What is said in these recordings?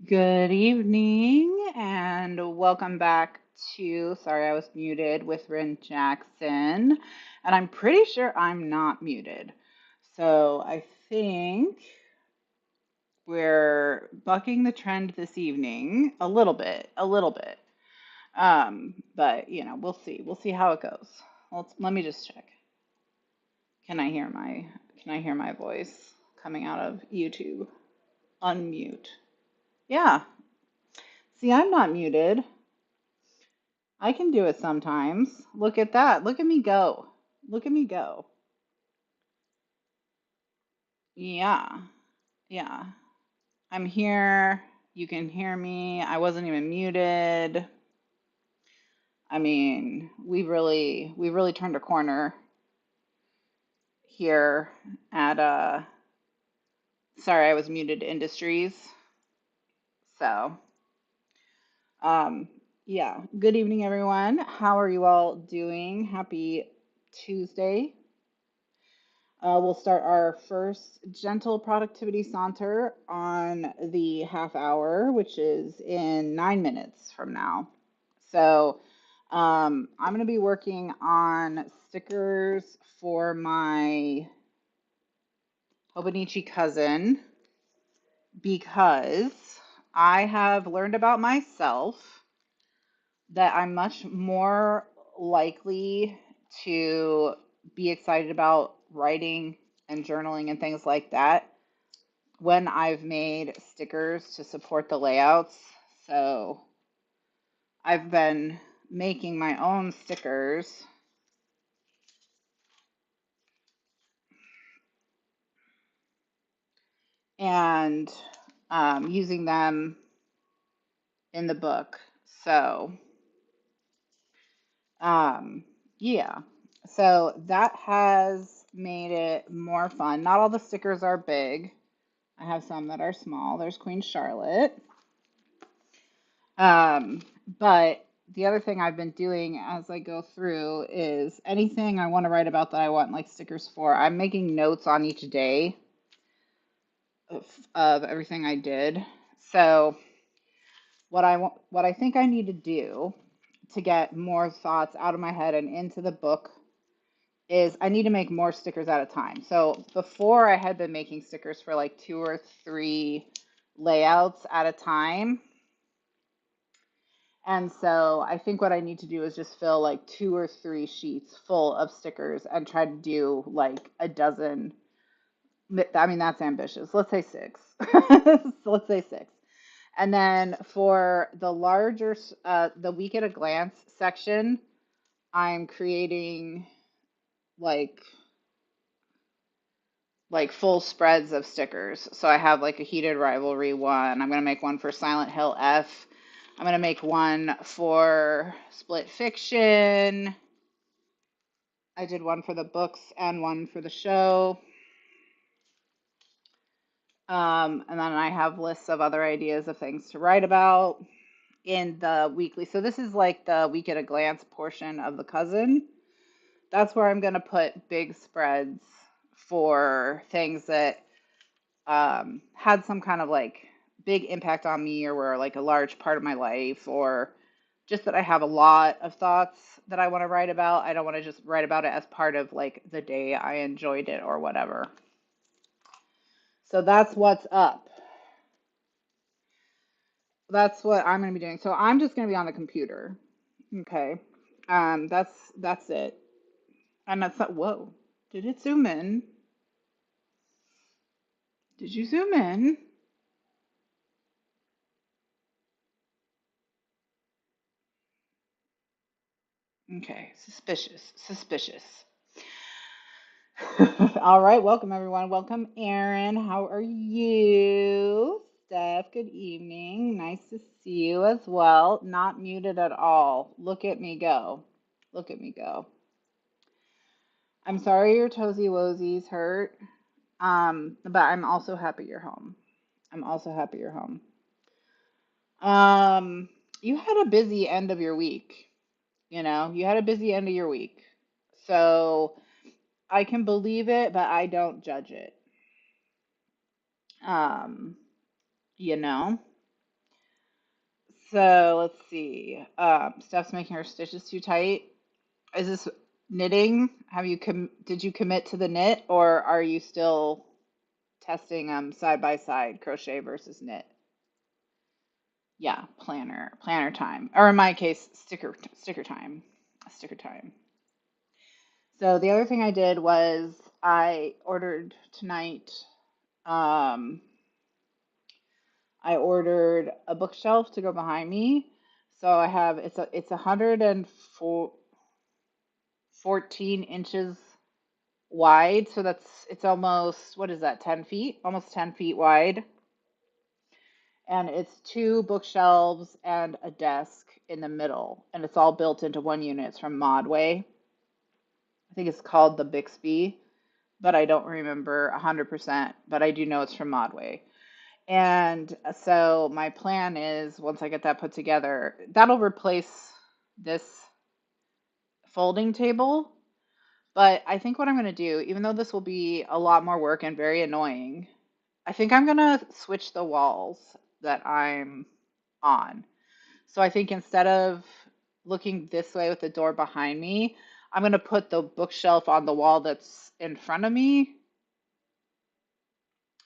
Good evening and welcome back to Sorry I Was Muted with Rin Jackson. And I'm pretty sure I'm not muted. So I think we're bucking the trend this evening a little bit, a little bit. But we'll see. We'll see how it goes. Let me just check. Can I hear my voice coming out of YouTube? Unmute. Yeah. See, I'm not muted. I can do it sometimes. Look at that. Look at me go. Look at me go. Yeah. Yeah. I'm here. You can hear me. I wasn't even muted. I mean, we really turned a corner here at Sorry I Was Muted Industries. So, um yeah. Good evening everyone. How are you all doing? Happy Tuesday. We'll start our first gentle productivity saunter on the half hour, which is in 9 minutes from now. So, I'm going to be working on stickers for my Hobonichi cousin because I have learned about myself that I'm much more likely to be excited about writing and journaling and things like that when I've made stickers to support the layouts. So I've been making my own stickers and using them in the book. So, um, yeah. So that has made it more fun. Not all the stickers are big. I have some that are small. There's Queen Charlotte. Um, but the other thing I've been doing as I go through is anything I want to write about that I want like stickers for, I'm making notes on each day of everything I did. So what I think I need to do to get more thoughts out of my head and into the book is I need to make more stickers at a time. So before I had been making stickers for like two or three layouts at a time. And so I think what I need to do is just fill like two or three sheets full of stickers and try to do like a dozen. I mean, that's ambitious. Let's say six. So let's say six. And then for the larger, the week at a glance section, I'm creating like full spreads of stickers. So I have like a heated rivalry one. I'm gonna make one for Silent Hill F. I'm gonna make one for Split Fiction. I did one for the books and one for the show. And then I have lists of other ideas of things to write about in the weekly. So this is like the week at a glance portion of the cousin. That's where I'm going to put big spreads for things that had some kind of like big impact on me or were like a large part of my life or just that I have a lot of thoughts that I want to write about. I don't want to just write about it as part of like the day I enjoyed it or whatever. So that's what's up. That's what I'm going to be doing. So I'm just going to be on the computer. Okay. That's it. And that's not, whoa. Did it zoom in? Did you zoom in? Okay. Suspicious. Suspicious. All right. Welcome everyone. Welcome Aaron. How are you? Steph, good evening. Nice to see you as well. Not muted at all. Look at me go. Look at me go. I'm sorry your toesy woesies hurt. But I'm also happy you're home. I'm also happy you're home. Um, you had a busy end of your week. You had a busy end of your week. So I can believe it, but I don't judge it. Um, you know? So let's see. Steph's making her stitches too tight. Is this knitting? Did you commit to the knit, or are you still testing side by side crochet versus knit? Yeah, planner time, or in my case, sticker time. So the other thing I did was I ordered tonight. Um, I ordered a bookshelf to go behind me. So I have it's 114 inches wide. So it's almost, what is that, 10 feet? Almost 10 feet wide. And it's two bookshelves and a desk in the middle. And it's all built into one unit. It's from Modway. I think it's called the Bixby, but I don't remember 100%, but I do know it's from Modway. And so my plan is once I get that put together, that'll replace this folding table. But I think what I'm going to do, even though this will be a lot more work and very annoying, I think I'm going to switch the walls that I'm on. So I think instead of looking this way with the door behind me, I'm going to put the bookshelf on the wall that's in front of me.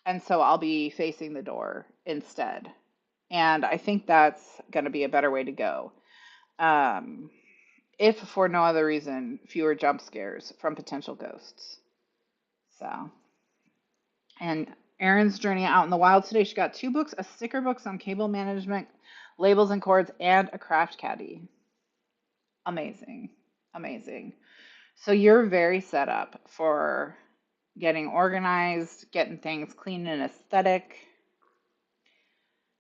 And so I'll be facing the door instead. And I think that's going to be a better way to go. Um, if for no other reason, fewer jump scares from potential ghosts. So, and Erin's journey out in the wild today. She got two books, a sticker book, some cable management, labels and cords, and a craft caddy. Amazing. Amazing. So you're very set up for getting organized, getting things clean and aesthetic,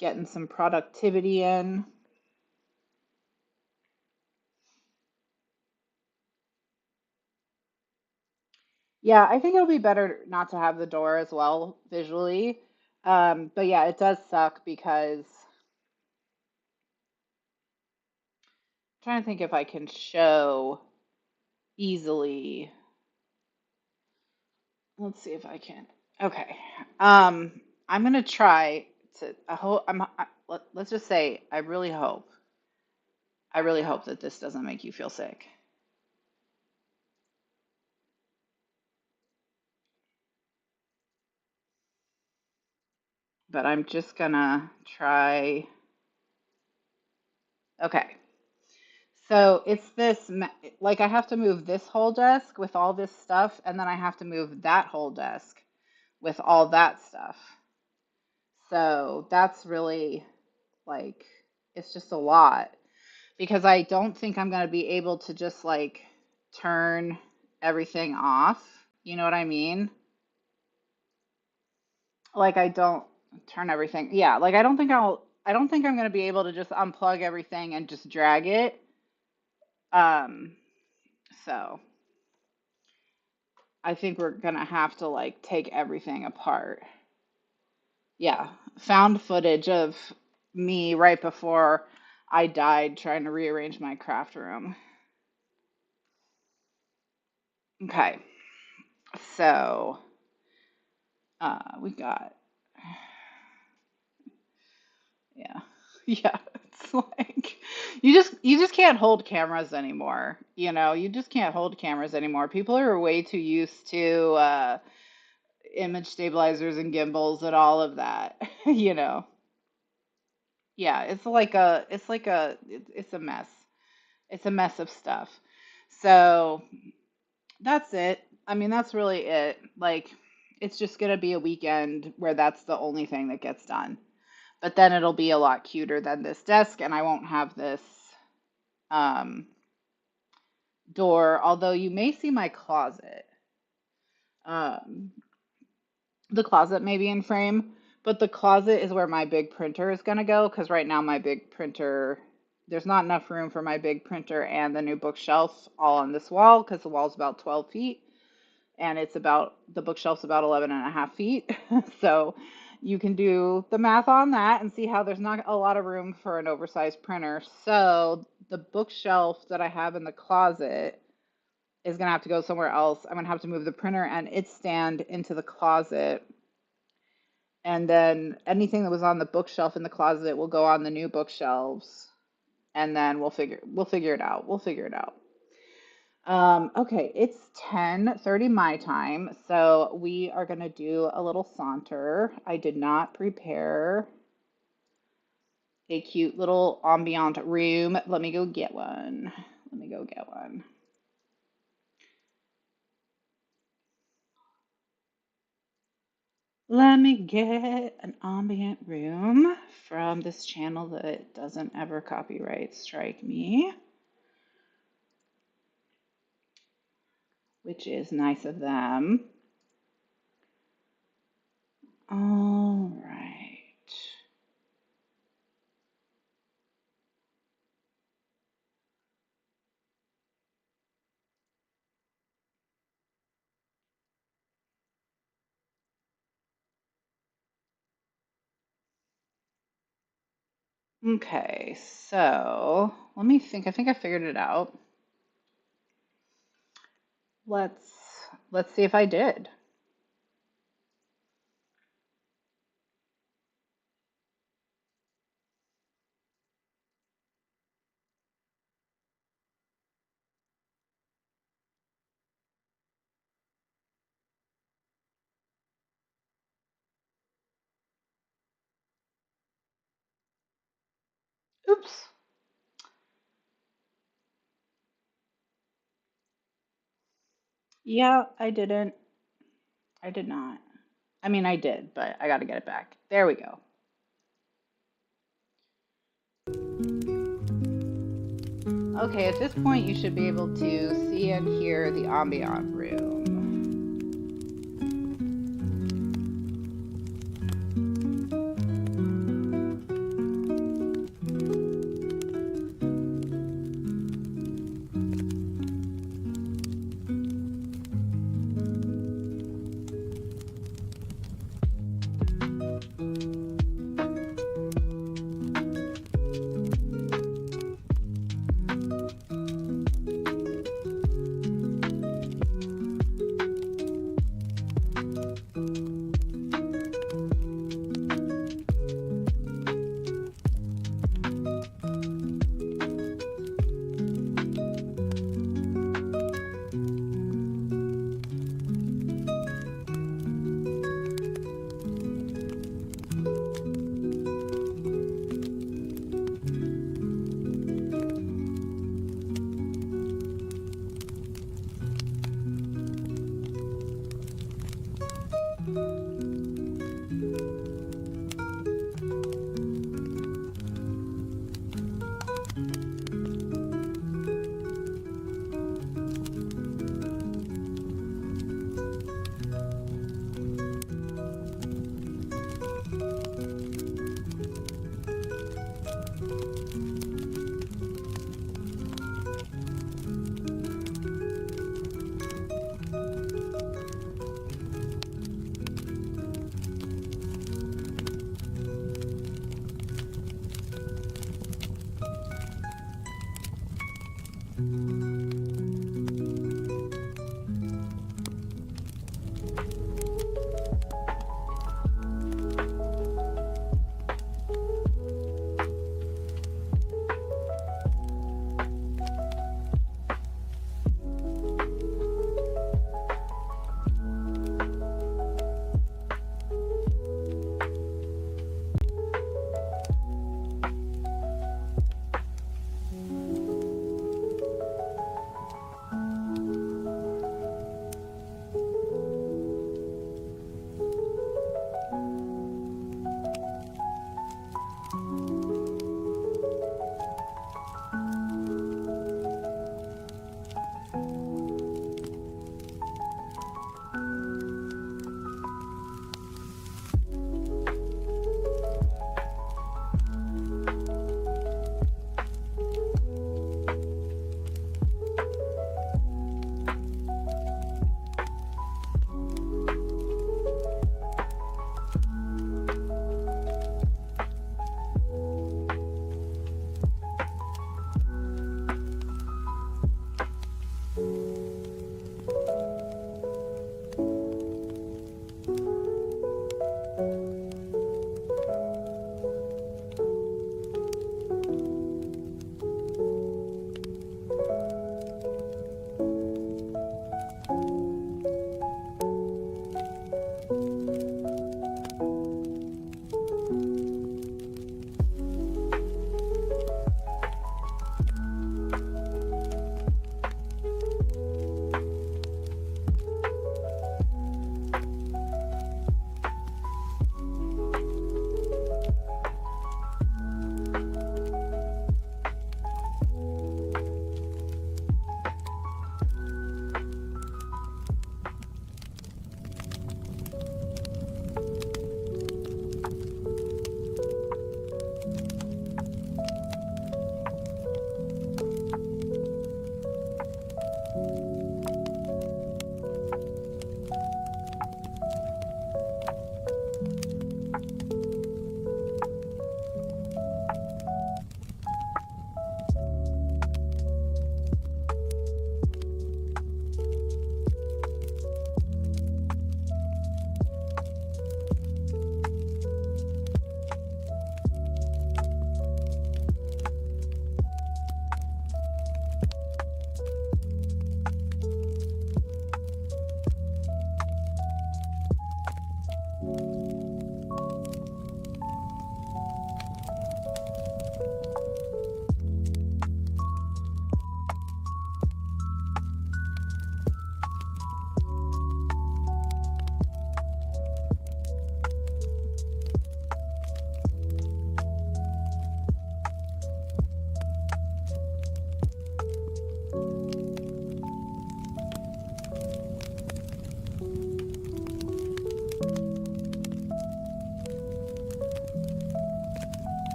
getting some productivity in. Yeah, I think it'll be better not to have the door as well visually. But yeah, it does suck because I'm trying to think if I can show easily. Let's see if I can. Okay. Um, I'm gonna try to. I hope. Let's just say I really hope. I really hope that this doesn't make you feel sick. But I'm just gonna try. Okay. So it's this, like I have to move this whole desk with all this stuff, and then I have to move that whole desk with all that stuff. So that's really like, it's just a lot because I don't think I'm going to be able to just like turn everything off. You know what I mean? Like I don't turn everything. Yeah, like I don't think I'm going to be able to just unplug everything and just drag it. Um, so I think we're gonna have to like take everything apart. Yeah, found footage of me right before I died trying to rearrange my craft room. Okay, so we got, yeah, yeah. It's like you just can't hold cameras anymore. You know, you just can't hold cameras anymore. People are way too used to image stabilizers and gimbals and all of that. You know. Yeah, it's a mess. It's a mess of stuff. So that's it. I mean, that's really it. Like, it's just gonna be a weekend where that's the only thing that gets done. But then it'll be a lot cuter than this desk, and I won't have this um, door. Although you may see my closet. Um, the closet may be in frame, but the closet is where my big printer is gonna go because right now my big printer, there's not enough room for my big printer and the new bookshelf all on this wall because the wall's about 12 feet and the bookshelf's about 11 and a half feet. So you can do the math on that and see how there's not a lot of room for an oversized printer. So the bookshelf that I have in the closet is gonna have to go somewhere else. I'm gonna have to move the printer and its stand into the closet And then anything that was on the bookshelf in the closet will go on the new bookshelves, and then we'll figure it out. We'll figure it out. Okay, it's 10:30 my time, so we are gonna do a little saunter. I did not prepare a cute little ambient room. Let me go get one. Let me go get one. Let me get an ambient room from this channel that doesn't ever copyright strike me, which is nice of them. All right. Okay, so let me think. I think I figured it out. Let's let's see if I did. Oops. Yeah, I didn't. I did not. I mean, I did, but I got to get it back. There we go. Okay, at this point, you should be able to see and hear the ambient room.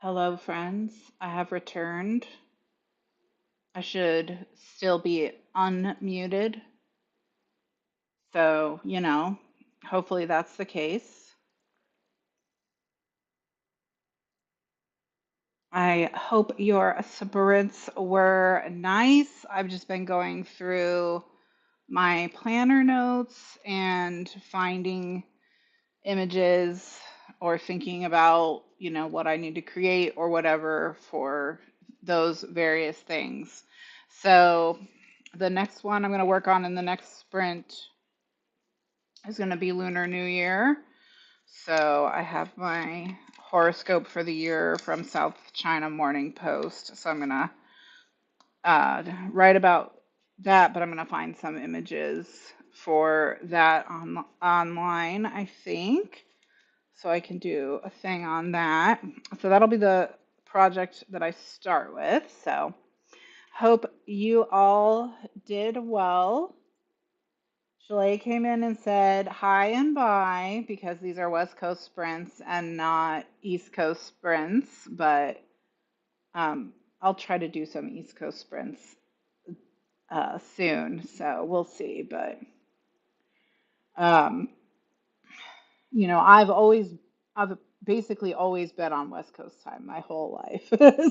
Hello, friends. I have returned. I should still be unmuted. So, hopefully that's the case. I hope your sprints were nice. I've just been going through my planner notes and finding images or thinking about, what I need to create or whatever for those various things. So the next one I'm going to work on in the next sprint is going to be Lunar New Year. So I have my horoscope for the year from South China Morning Post. So I'm going to write about that, but I'm going to find some images for that online, I think. So I can do a thing on that. So that'll be the project that I start with. So hope you all did well. Shalay came in and said hi and bye because these are West Coast sprints and not East Coast sprints, but I'll try to do some East Coast sprints soon. So we'll see. But um, I've basically always been on West Coast time my whole life.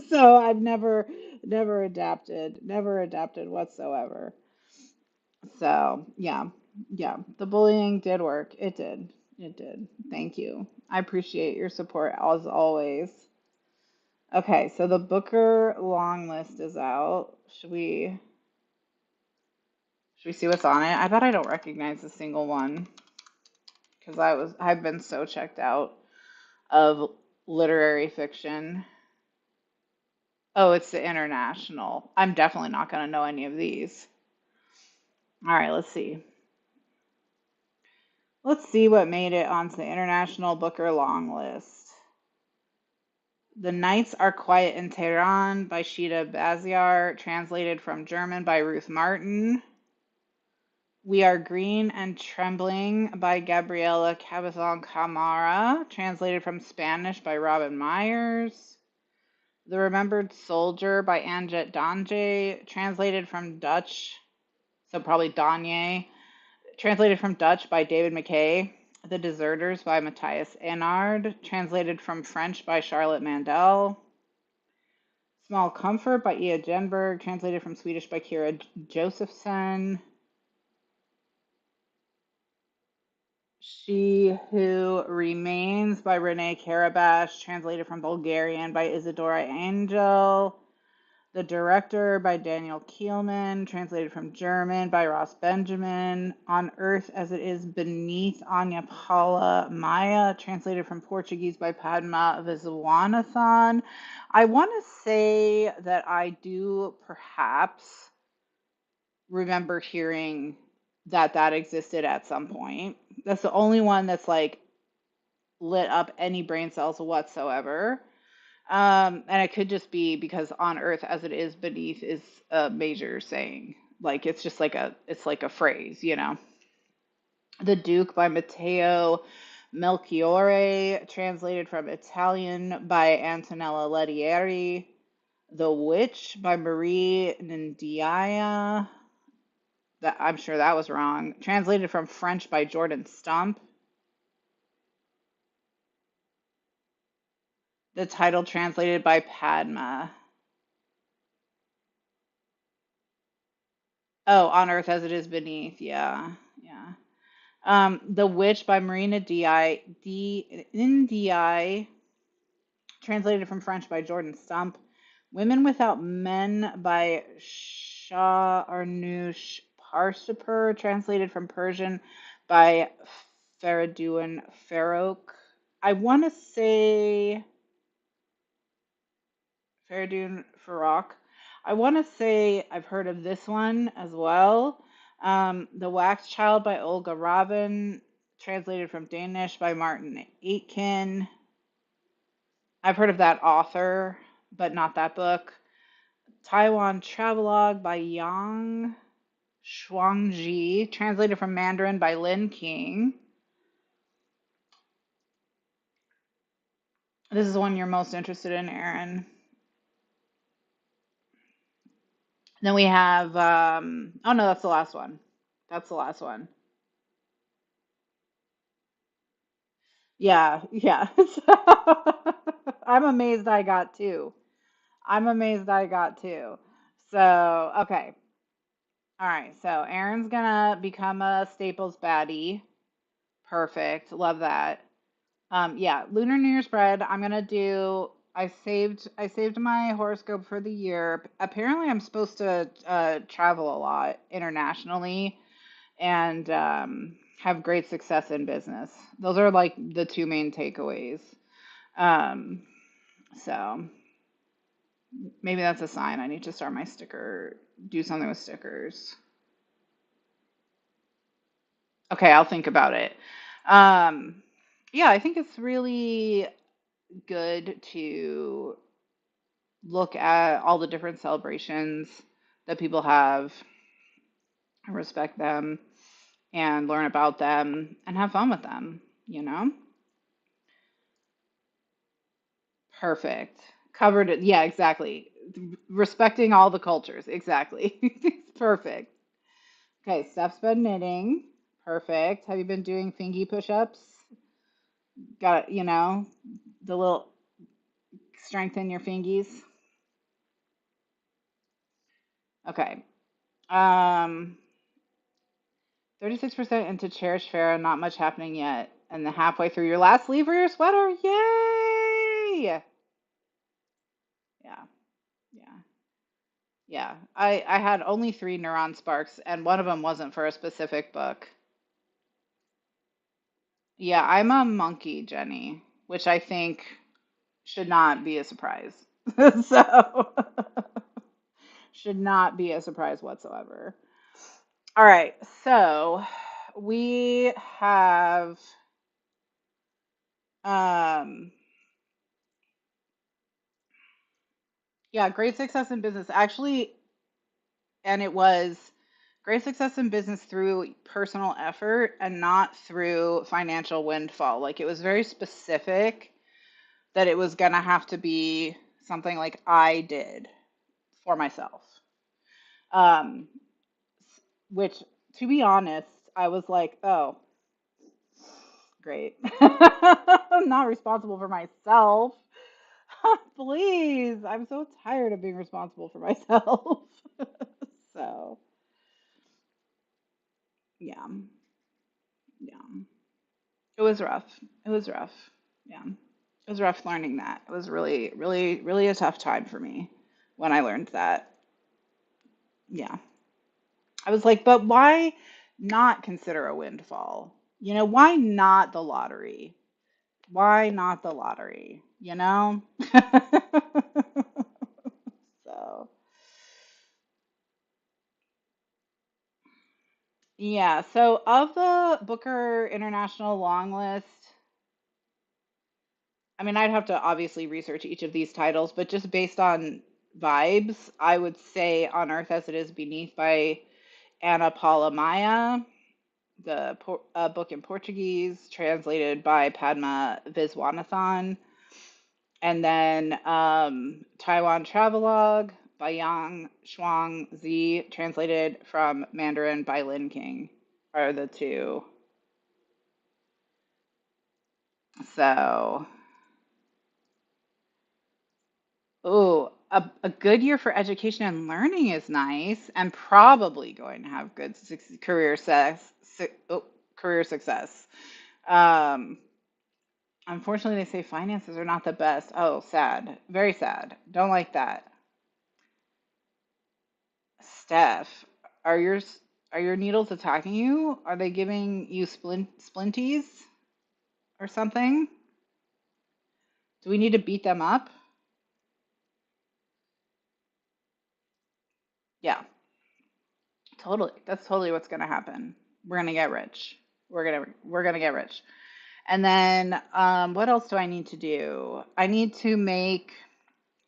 So I've never adapted whatsoever. So yeah, the bullying did work. It did. It did. Thank you. I appreciate your support as always. Okay, so the Booker long list is out. Should we see what's on it? I bet I don't recognize a single one because I've been so checked out of literary fiction. Oh, it's the international. I'm definitely not going to know any of these. All right, let's see. Let's see what made it onto the International Booker long list. The Nights Are Quiet in Tehran by Shida Baziar, translated from German by Ruth Martin. We Are Green and Trembling by Gabriela Cabezon Camara, translated from Spanish by Robin Myers. The Remembered Soldier by Anjet Danje, translated from Dutch, so probably Danye, translated from Dutch by David McKay. The Deserters by Matthias Enard, translated from French by Charlotte Mandel. Small Comfort by Ia Genberg, translated from Swedish by Kira Josephson. She Who Remains by Renee Karabash, translated from Bulgarian by Isadora Angel. The Director by Daniel Kielman, translated from German by Ross Benjamin. On Earth as It Is Beneath, Anya Paula Maya, translated from Portuguese by Padma Viswanathan. I want to say that I do perhaps remember hearing that existed at some point. That's the only one that's like lit up any brain cells whatsoever. And it could just be because on Earth as it is beneath is a major saying. Like it's just it's like a phrase. The Duke by Matteo Melchiorre, translated from Italian by Antonella Lettieri. The Witch by Marie Ndiaye. That I'm sure that was wrong. Translated from French by Jordan Stump. The title translated by Padma. Oh, On Earth as It Is Beneath. Yeah. Yeah. The Witch by Marina Ndiaye, translated from French by Jordan Stump. Women Without Men by Shah Arnoush Parsipur, translated from Persian by Faridun Farokh. I want to say Faridun Farokh. I want to say I've heard of this one as well. The Wax Child by Olga Robin, translated from Danish by Martin Aitken. I've heard of that author, but not that book. Taiwan Travelogue by Yang Shuangji, translated from Mandarin by Lin King. This is one you're most interested in, Aaron. Then we have, oh no, that's the last one. That's the last one. Yeah, yeah. So, I'm amazed I got two. I'm amazed I got two. So, okay. All right. So, Aaron's gonna become a Staples baddie. Perfect. Love that. Yeah, Lunar New Year's bread. I'm gonna do. I saved my horoscope for the year. Apparently, I'm supposed to travel a lot internationally and have great success in business. Those are like the two main takeaways. Um, so maybe that's a sign I need to start my sticker, do something with stickers. Okay, I'll think about it. Um, yeah, I think it's really good to look at all the different celebrations that people have, respect them, and learn about them and have fun with them, you know? Perfect. Covered it. Yeah, exactly. Respecting all the cultures. Exactly. Perfect. Okay, Steph's been knitting. Perfect. Have you been doing fingy push-ups? Got, the little strengthen your fingies. Okay. Um, 36% into Cherish Fair, not much happening yet. And the halfway through your last sleeve for your sweater. Yay! Yeah, yeah, yeah. I had only three neuron sparks, and one of them wasn't for a specific book. Yeah, I'm a monkey, Jenny, which I think should not be a surprise. So, should not be a surprise whatsoever. All right, so we have um yeah, great success in business. Actually, and it was great success in business through personal effort and not through financial windfall. Like it was very specific that it was going to have to be something like I did for myself. Um, which, to be honest, I was like, oh, great. I'm not responsible for myself. Please, I'm so tired of being responsible for myself. So, yeah, yeah. It was rough. It was rough. Yeah. It was rough learning that. It was really, really, really a tough time for me when I learned that. Yeah. I was like, but why not consider a windfall? Why not the lottery? Why not the lottery? So, yeah. So, of the Booker International long list, I mean, I'd have to obviously research each of these titles, but just based on vibes, I would say On Earth as It Is Beneath by Ana Paula Maia, the book in Portuguese, translated by Padma Viswanathan, and then Taiwan Travelogue by Yang Shuang Zi, translated from Mandarin by Lin King, are the two. So, oh, a good year for education and learning is nice, and probably going to have good career success. Um, Unfortunately, they say finances are not the best. Oh, sad. Very sad. Don't like that. Steph, are your needles attacking you? Are they giving you splinties or something? Do we need to beat them up? Yeah, totally. That's totally what's gonna happen. We're gonna get rich. We're gonna get rich. And then what else do I need to do? I need to make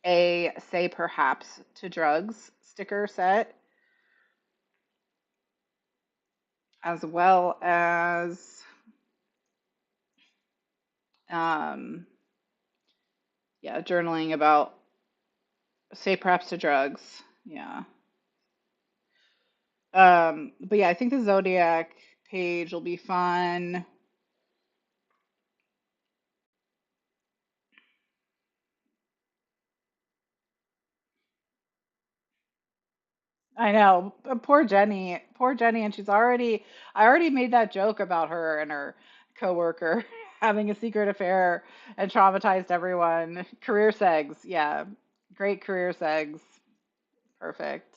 a say perhaps to drugs sticker set, as well as um, Yeah, journaling about say perhaps to drugs. Yeah. But yeah, I think the Zodiac page will be fun. I know, poor Jenny, and I already made that joke about her and her coworker having a secret affair and traumatized everyone. Career segs, yeah, great career segs, perfect.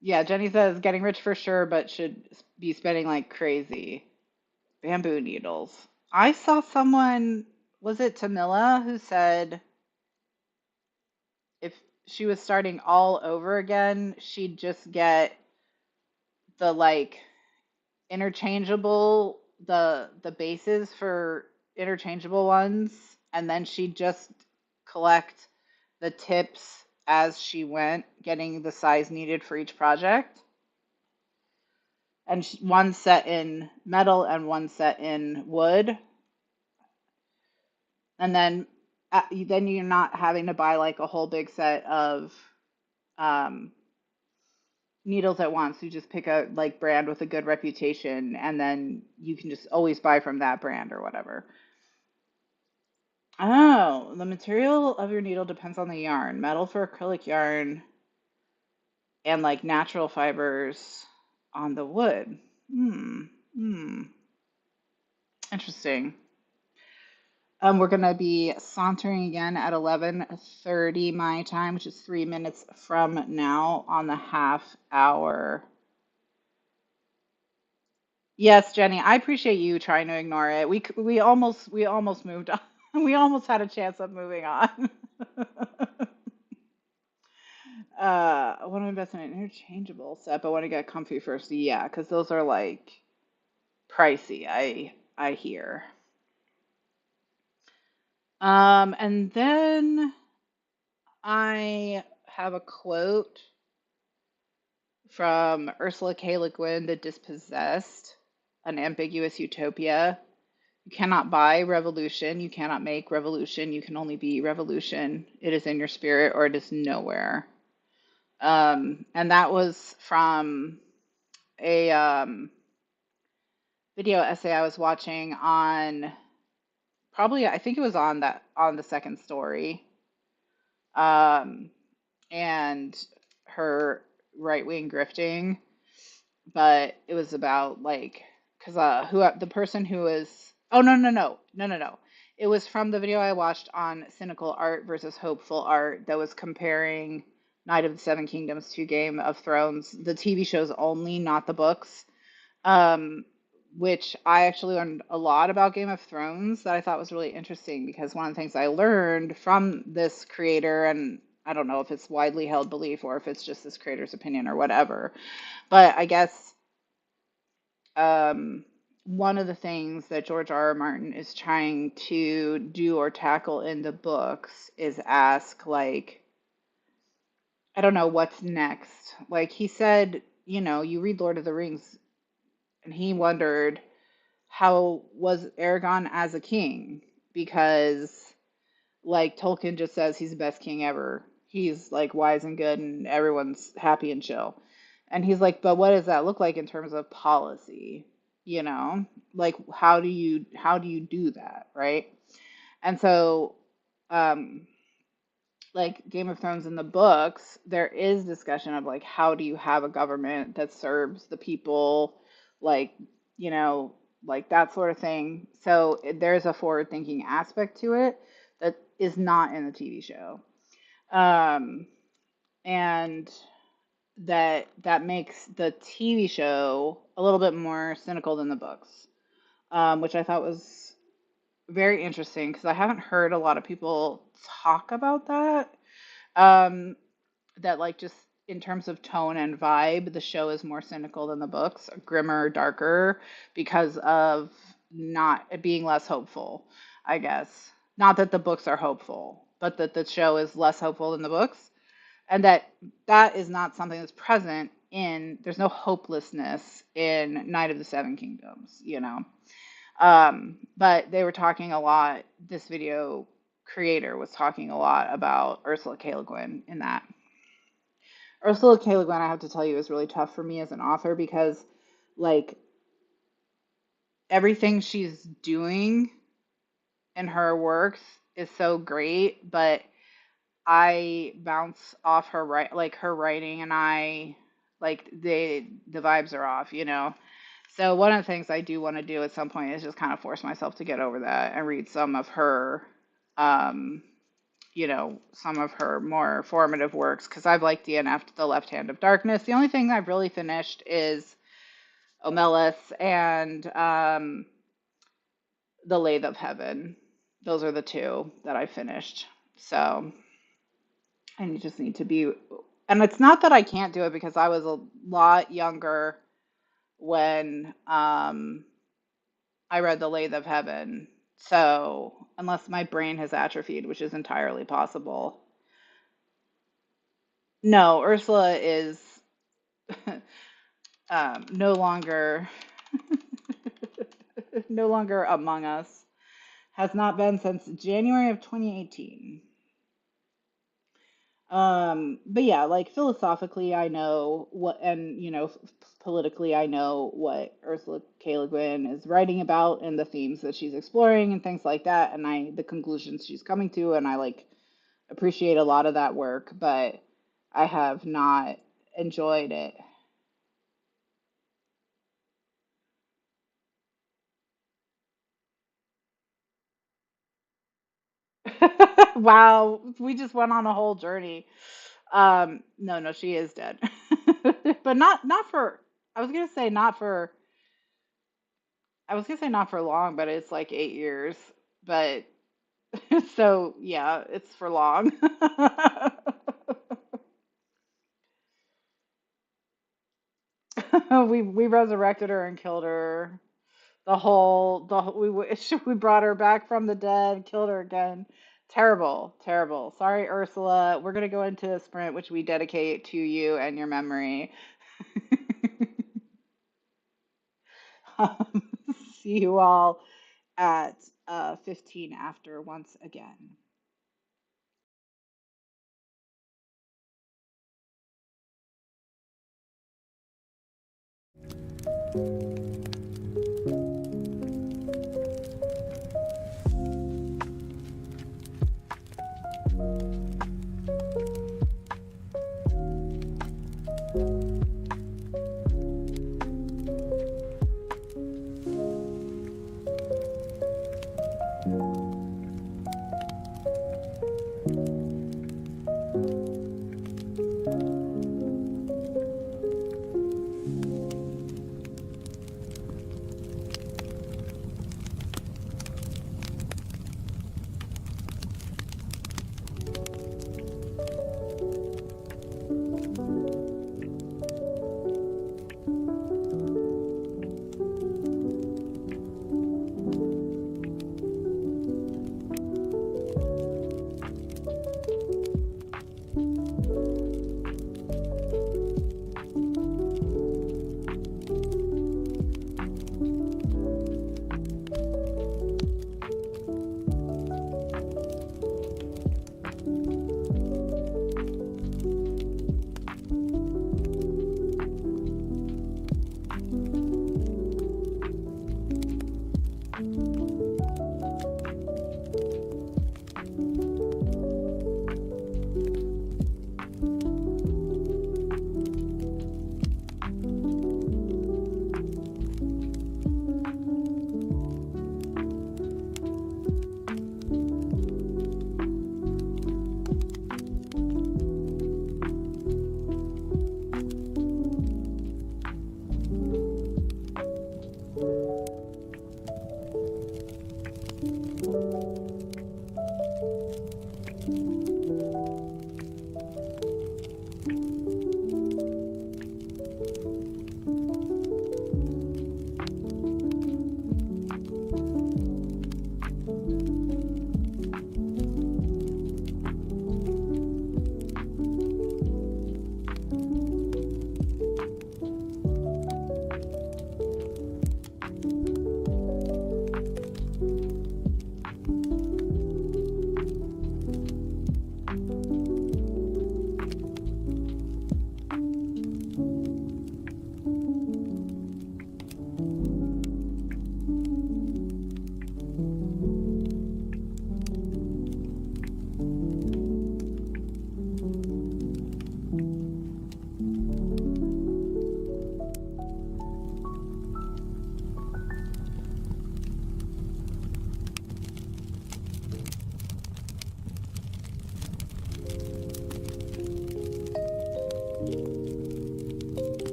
Yeah, Jenny says getting rich for sure, but should be spending like crazy. Bamboo needles. I saw someone, was it Tamila, who said if she was starting all over again, she'd just get the like interchangeable the bases for interchangeable ones, and then she'd just collect the tips as she went, getting the size needed for each project. And one set in metal and one set in wood, and then you're not having to buy like a whole big set of um, needles at once. You just pick a like brand with a good reputation, and then you can just always buy from that brand or whatever. Oh, the material of your needle depends on the yarn. Metal for acrylic yarn and like natural fibers on the wood. Hmm. Hmm. Interesting. We're gonna be sauntering again at 11:30 my time, which is 3 minutes from now on the half hour. Yes, Jenny, I appreciate you trying to ignore it. We almost moved on. We almost had a chance of moving on. I want to invest in an interchangeable set, but I want to get comfy first. Yeah, because those are like pricey. I hear. And then I have a quote from Ursula K. Le Guin, The Dispossessed, An Ambiguous Utopia. You cannot buy revolution. You cannot make revolution. You can only be revolution. It is in your spirit or it is nowhere. And that was from a video essay I was watching on probably, I think it was on the second story. Um, and her right wing grifting, but it was about like because who the person who was oh no, it was from the video I watched on cynical art versus hopeful art that was comparing Night of the Seven Kingdoms to Game of Thrones, the TV shows only, not the books. um which I actually learned a lot about Game of Thrones that I thought was really interesting, because one of the things I learned from this creator, and I don't know if it's widely held belief or if it's just this creator's opinion or whatever, but I guess um, one of the things that George R. R. Martin is trying to do or tackle in the books is ask, like, I don't know what's next. Like he said, you read Lord of the Rings, and he wondered how was Aragon as a king, because like Tolkien just says he's the best king ever. He's like wise and good and everyone's happy and chill. And he's like, but what does that look like in terms of policy? You know? Like how do you do that, right? And so um like Game of Thrones in the books, there is discussion of like how do you have a government that serves the people, like, you know, like that sort of thing. So there's a forward thinking aspect to it that is not in the TV show. Um, and that makes the TV show a little bit more cynical than the books, which I thought was very interesting because I haven't heard a lot of people talk about that. Um, that like just in terms of tone and vibe, the show is more cynical than the books, grimmer, darker, because of not being less hopeful, I guess. Not that the books are hopeful, but that the show is less hopeful than the books, and that is not something that's present in. There's no hopelessness in Night of the Seven Kingdoms. But they were talking a lot. This video creator was talking a lot about Ursula K. Le Guin in that. Ursula K. Le Guin, I have to tell you, is really tough for me as an author because, like, everything she's doing in her works is so great, but I bounce off her like her writing, and I like the vibes are off, you know. So one of the things I do want to do at some point is just kind of force myself to get over that and read some of her, um, some of her more formative works because I've like DNF'd The Left Hand of Darkness. The only thing I've really finished is Omelis and The Lathe of Heaven. Those are the two that I finished. So I just need to be, and it's not that I can't do it because I was a lot younger when I read The Lathe of Heaven. So unless my brain has atrophied, which is entirely possible. No, Ursula is no longer no longer among us. Has not been since January of 2018. But yeah, like philosophically, I know what, and politically, I know what Ursula K. Le Guin is writing about and the themes that she's exploring and things like that, and the conclusions she's coming to, and I like appreciate a lot of that work, but I have not enjoyed it. Wow, we just went on a whole journey. No, no, she is dead, but not for. I was gonna say not for. I was gonna say not for long, but it's like 8 years. But so yeah, it's for long. We resurrected her and killed her. We brought her back from the dead, killed her again. Terrible, terrible. Sorry, Ursula. We're gonna go into a sprint which we dedicate to you and your memory. Um, See you all at 15 after once again.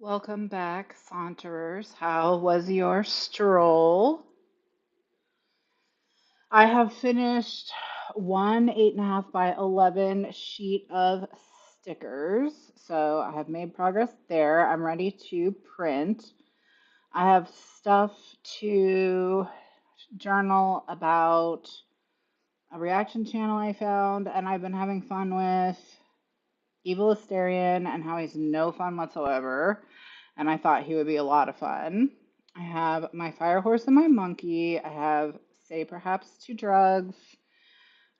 Welcome back, Saunterers. How was your stroll? I have finished one 8.5 by 11 sheet of stickers. So I have made progress there. I'm ready to print. I have stuff to journal about a reaction channel I found and I've been having fun with Evil Asterion and how he's no fun whatsoever. And I thought he would be a lot of fun. I have my fire horse and my monkey. I have Say Perhaps to Drugs.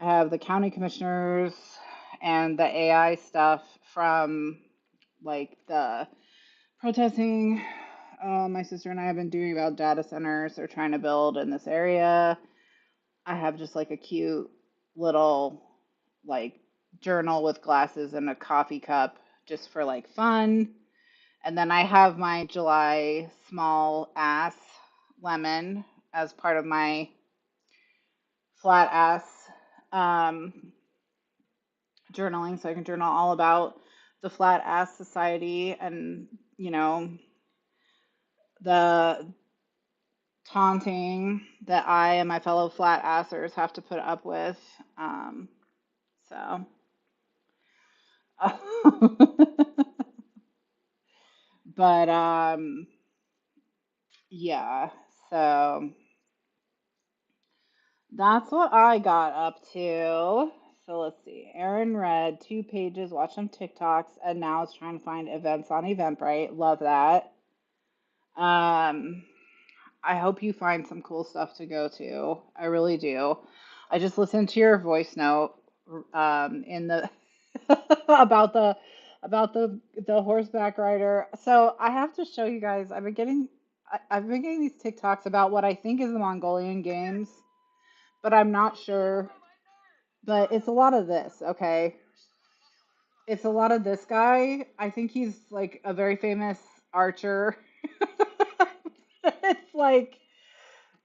I have the county commissioners and the AI stuff from like the protesting my sister and I have been doing about data centers they're trying to build in this area. I have just like a cute little like journal with glasses and a coffee cup just for like fun. And then I have my July small ass lemon as part of my flat ass um, journaling. So I can journal all about the flat ass society and, you know, the taunting that I and my fellow flat assers have to put up with. So, but yeah. So that's what I got up to. So let's see. Aaron read 2 pages, watched some TikToks, and now is trying to find events on Eventbrite. Love that. Um, I hope you find some cool stuff to go to. I really do. I just listened to your voice note in the about the about the horseback rider. So I have to show you guys. I've been getting these TikToks about what I think is the Mongolian games, but I'm not sure. But it's a lot of this, okay? It's a lot of this guy. I think he's like a very famous archer. It's like,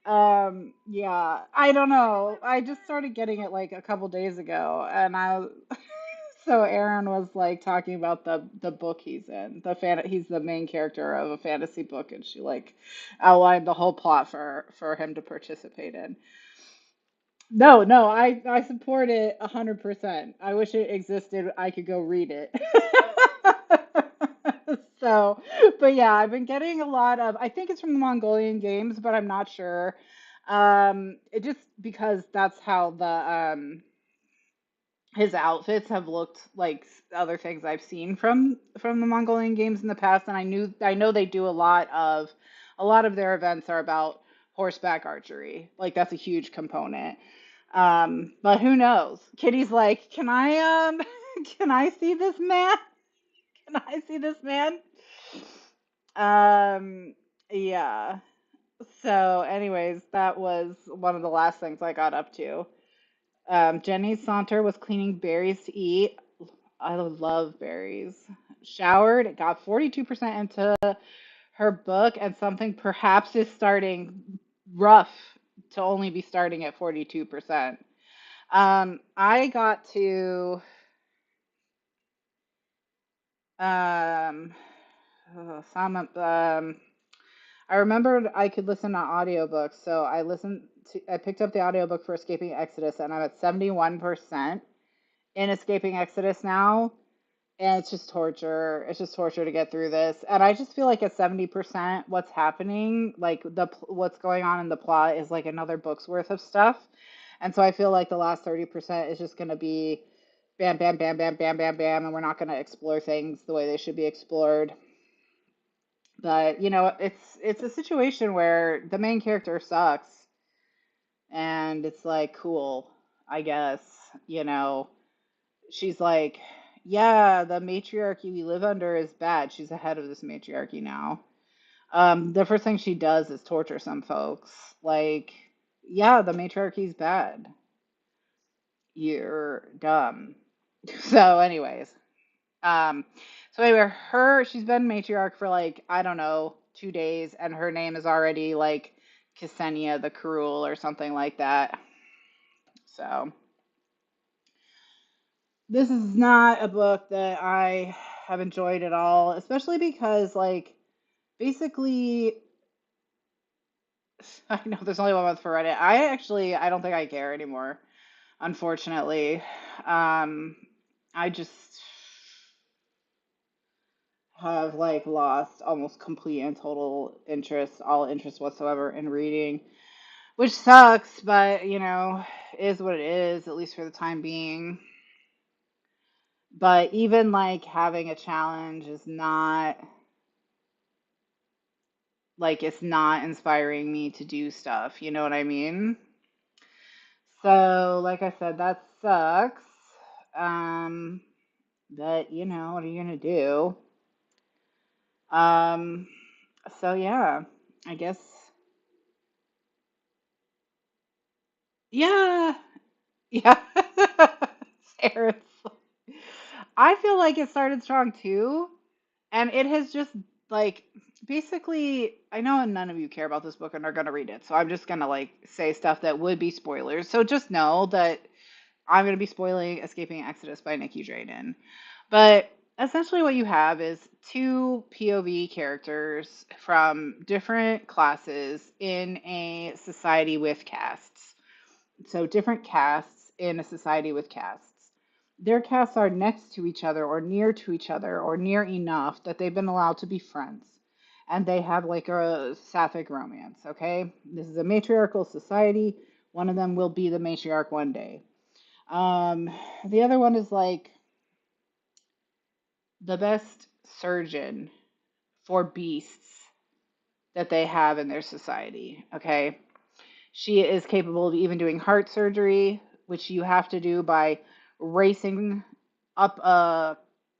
yeah, I don't know. I just started getting it like a couple days ago, and so Aaron was like talking about the book he's in. He's the main character of a fantasy book, and she like outlined the whole plot for him to participate in. No, no, I support it 100%. I wish it existed. I could go read it. So, but yeah, I've been getting a lot of, I think it's from the Mongolian games, but I'm not sure. It just because that's how the his outfits have looked like other things I've seen from the Mongolian games in the past, and I know they do a lot of their events are about horseback archery. Like that's a huge component. But who knows? Kitty's like, can I can I see this man? Can I see this man? Um, yeah. So, anyways, that was one of the last things I got up to. Jenny Saunter was cleaning berries to eat. I love berries. Showered, got 42% into her book, and something perhaps is starting rough to only be starting at 42%. I got to um, some I remembered I could listen to audiobooks, so I picked up the audiobook for Escaping Exodus, and I'm at 71% in Escaping Exodus now, and it's just torture. It's just torture to get through this. And I just feel like at 70%, what's happening, like what's going on in the plot is like another book's worth of stuff. And so I feel like the last 30% is just going to be bam, bam, bam, bam, bam, bam, bam, and we're not going to explore things the way they should be explored. But, it's a situation where the main character sucks, and it's like, cool, I guess, you know. She's like, yeah, the matriarchy we live under is bad. She's the head of this matriarchy now. The first thing she does is torture some folks. Like, yeah, the matriarchy's bad. You're dumb. So, anyways, um, she's been matriarch for like, I don't know, 2 days, and her name is already like Ksenia the Cruel or something like that. So, this is not a book that I have enjoyed it all, especially because like basically I know there's only 1 month for Reddit. I don't think I care anymore, unfortunately. Um, I just have like lost almost complete and total interest, all interest whatsoever in reading, which sucks, but is what it is, at least for the time being. But even like having a challenge is not like it's not inspiring me to do stuff, you know what I mean? So, like I said, that sucks. Um, but what are you gonna do? Um, so yeah, I guess yeah, yeah. Sarah's I feel like it started strong too, and it has just like basically I know none of you care about this book and are gonna read it, so I'm just gonna like say stuff that would be spoilers. So just know that I'm going to be spoiling Escaping Exodus by Nikki Drayden. But essentially, what you have is two POV characters from different classes in a society with castes. So, different castes in a society with castes. Their castes are next to each other, or near to each other, or near enough that they've been allowed to be friends. And they have like a sapphic romance, okay? This is a matriarchal society. One of them will be the matriarch one day. Um, the other one is like the best surgeon for beasts that they have in their society. Okay. She is capable of even doing heart surgery, which you have to do by racing up a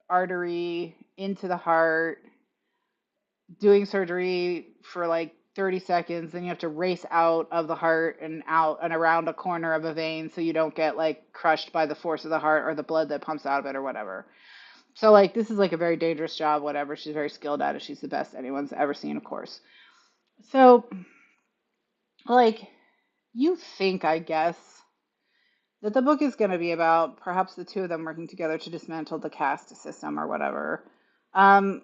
artery into the heart, doing surgery for like 30 seconds, then you have to race out of the heart and out and around a corner of a vein so you don't get like crushed by the force of the heart or the blood that pumps out of it or whatever. So like this is like a very dangerous job, whatever. She's very skilled at it. She's the best anyone's ever seen, of course. So like you think, I guess, that the book is going to be about perhaps the two of them working together to dismantle the caste system or whatever, um,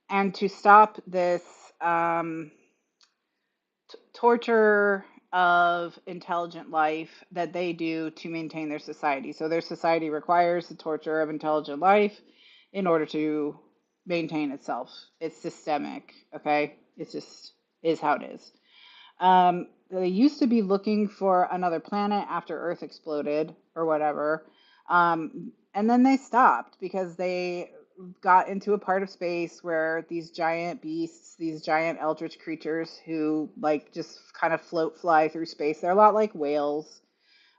and to stop this um, torture of intelligent life that they do to maintain their society. So their society requires the torture of intelligent life in order to maintain itself. It's systemic, okay? It's just is how it is. They used to be looking for another planet after Earth exploded or whatever. And then they stopped because they got into a part of space where these giant beasts, these giant eldritch creatures who like just kind of float fly through space. They're a lot like whales.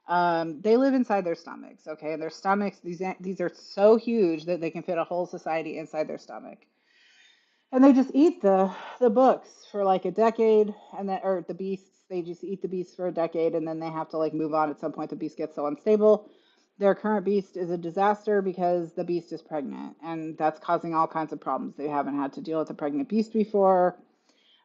They live inside their stomachs, okay? And their stomachs, these are so huge that they can fit a whole society inside their stomach. And they just eat the books for like a decade, and then or the beasts they just eat the beasts for a decade, and then they have to like move on. At some point the beast gets so unstable. Their current beast is a disaster because the beast is pregnant, and that's causing all kinds of problems. They haven't had to deal with a pregnant beast before.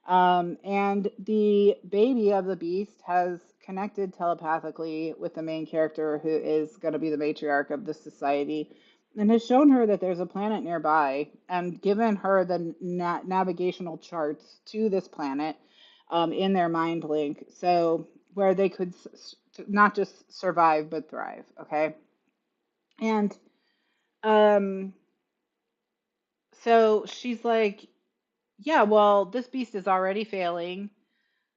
And the baby of the beast has connected telepathically with the main character, who is going to be the matriarch of the society, and has shown her that there's a planet nearby and given her the navigational charts to this planet in their mind link. So, where they could not just survive, but thrive. Okay. And um, so she's like, yeah, well, this beast is already failing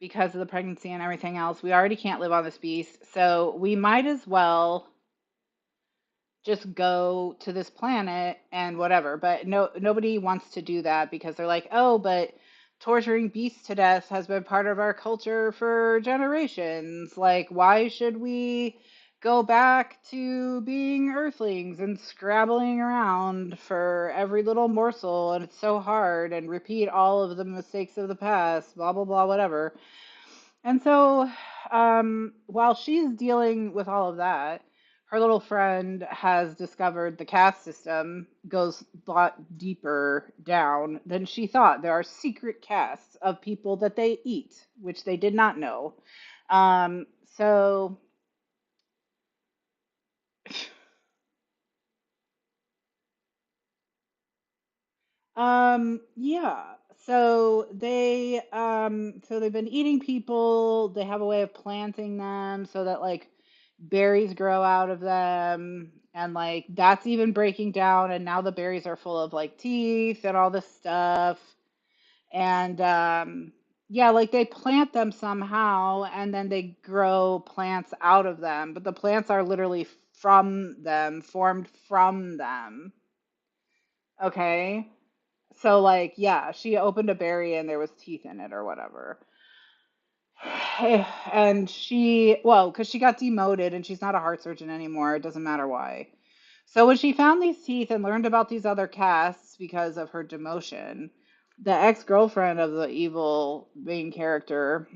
because of the pregnancy and everything else. We already can't live on this beast, so we might as well just go to this planet and whatever. But no, nobody wants to do that because they're like, oh, but torturing beasts to death has been part of our culture for generations. Like, why should we go back to being earthlings and scrabbling around for every little morsel? And it's so hard and repeat all of the mistakes of the past, blah, blah, blah, whatever. And so, while she's dealing with all of that, her little friend has discovered the caste system goes a lot deeper down than she thought. There are secret castes of people that they eat, which they did not know. Um, so, Yeah. So they've been eating people. They have a way of planting them so that like berries grow out of them, and like that's even breaking down, and now the berries are full of like teeth and all this stuff. And yeah, like they plant them somehow and then they grow plants out of them, but the plants are literally from them, formed from them. Okay? So like, yeah, she opened a berry and there was teeth in it or whatever. And well, because she got demoted and she's not a heart surgeon anymore. It doesn't matter why. So when she found these teeth and learned about these other casts because of her demotion, the ex-girlfriend of the evil main character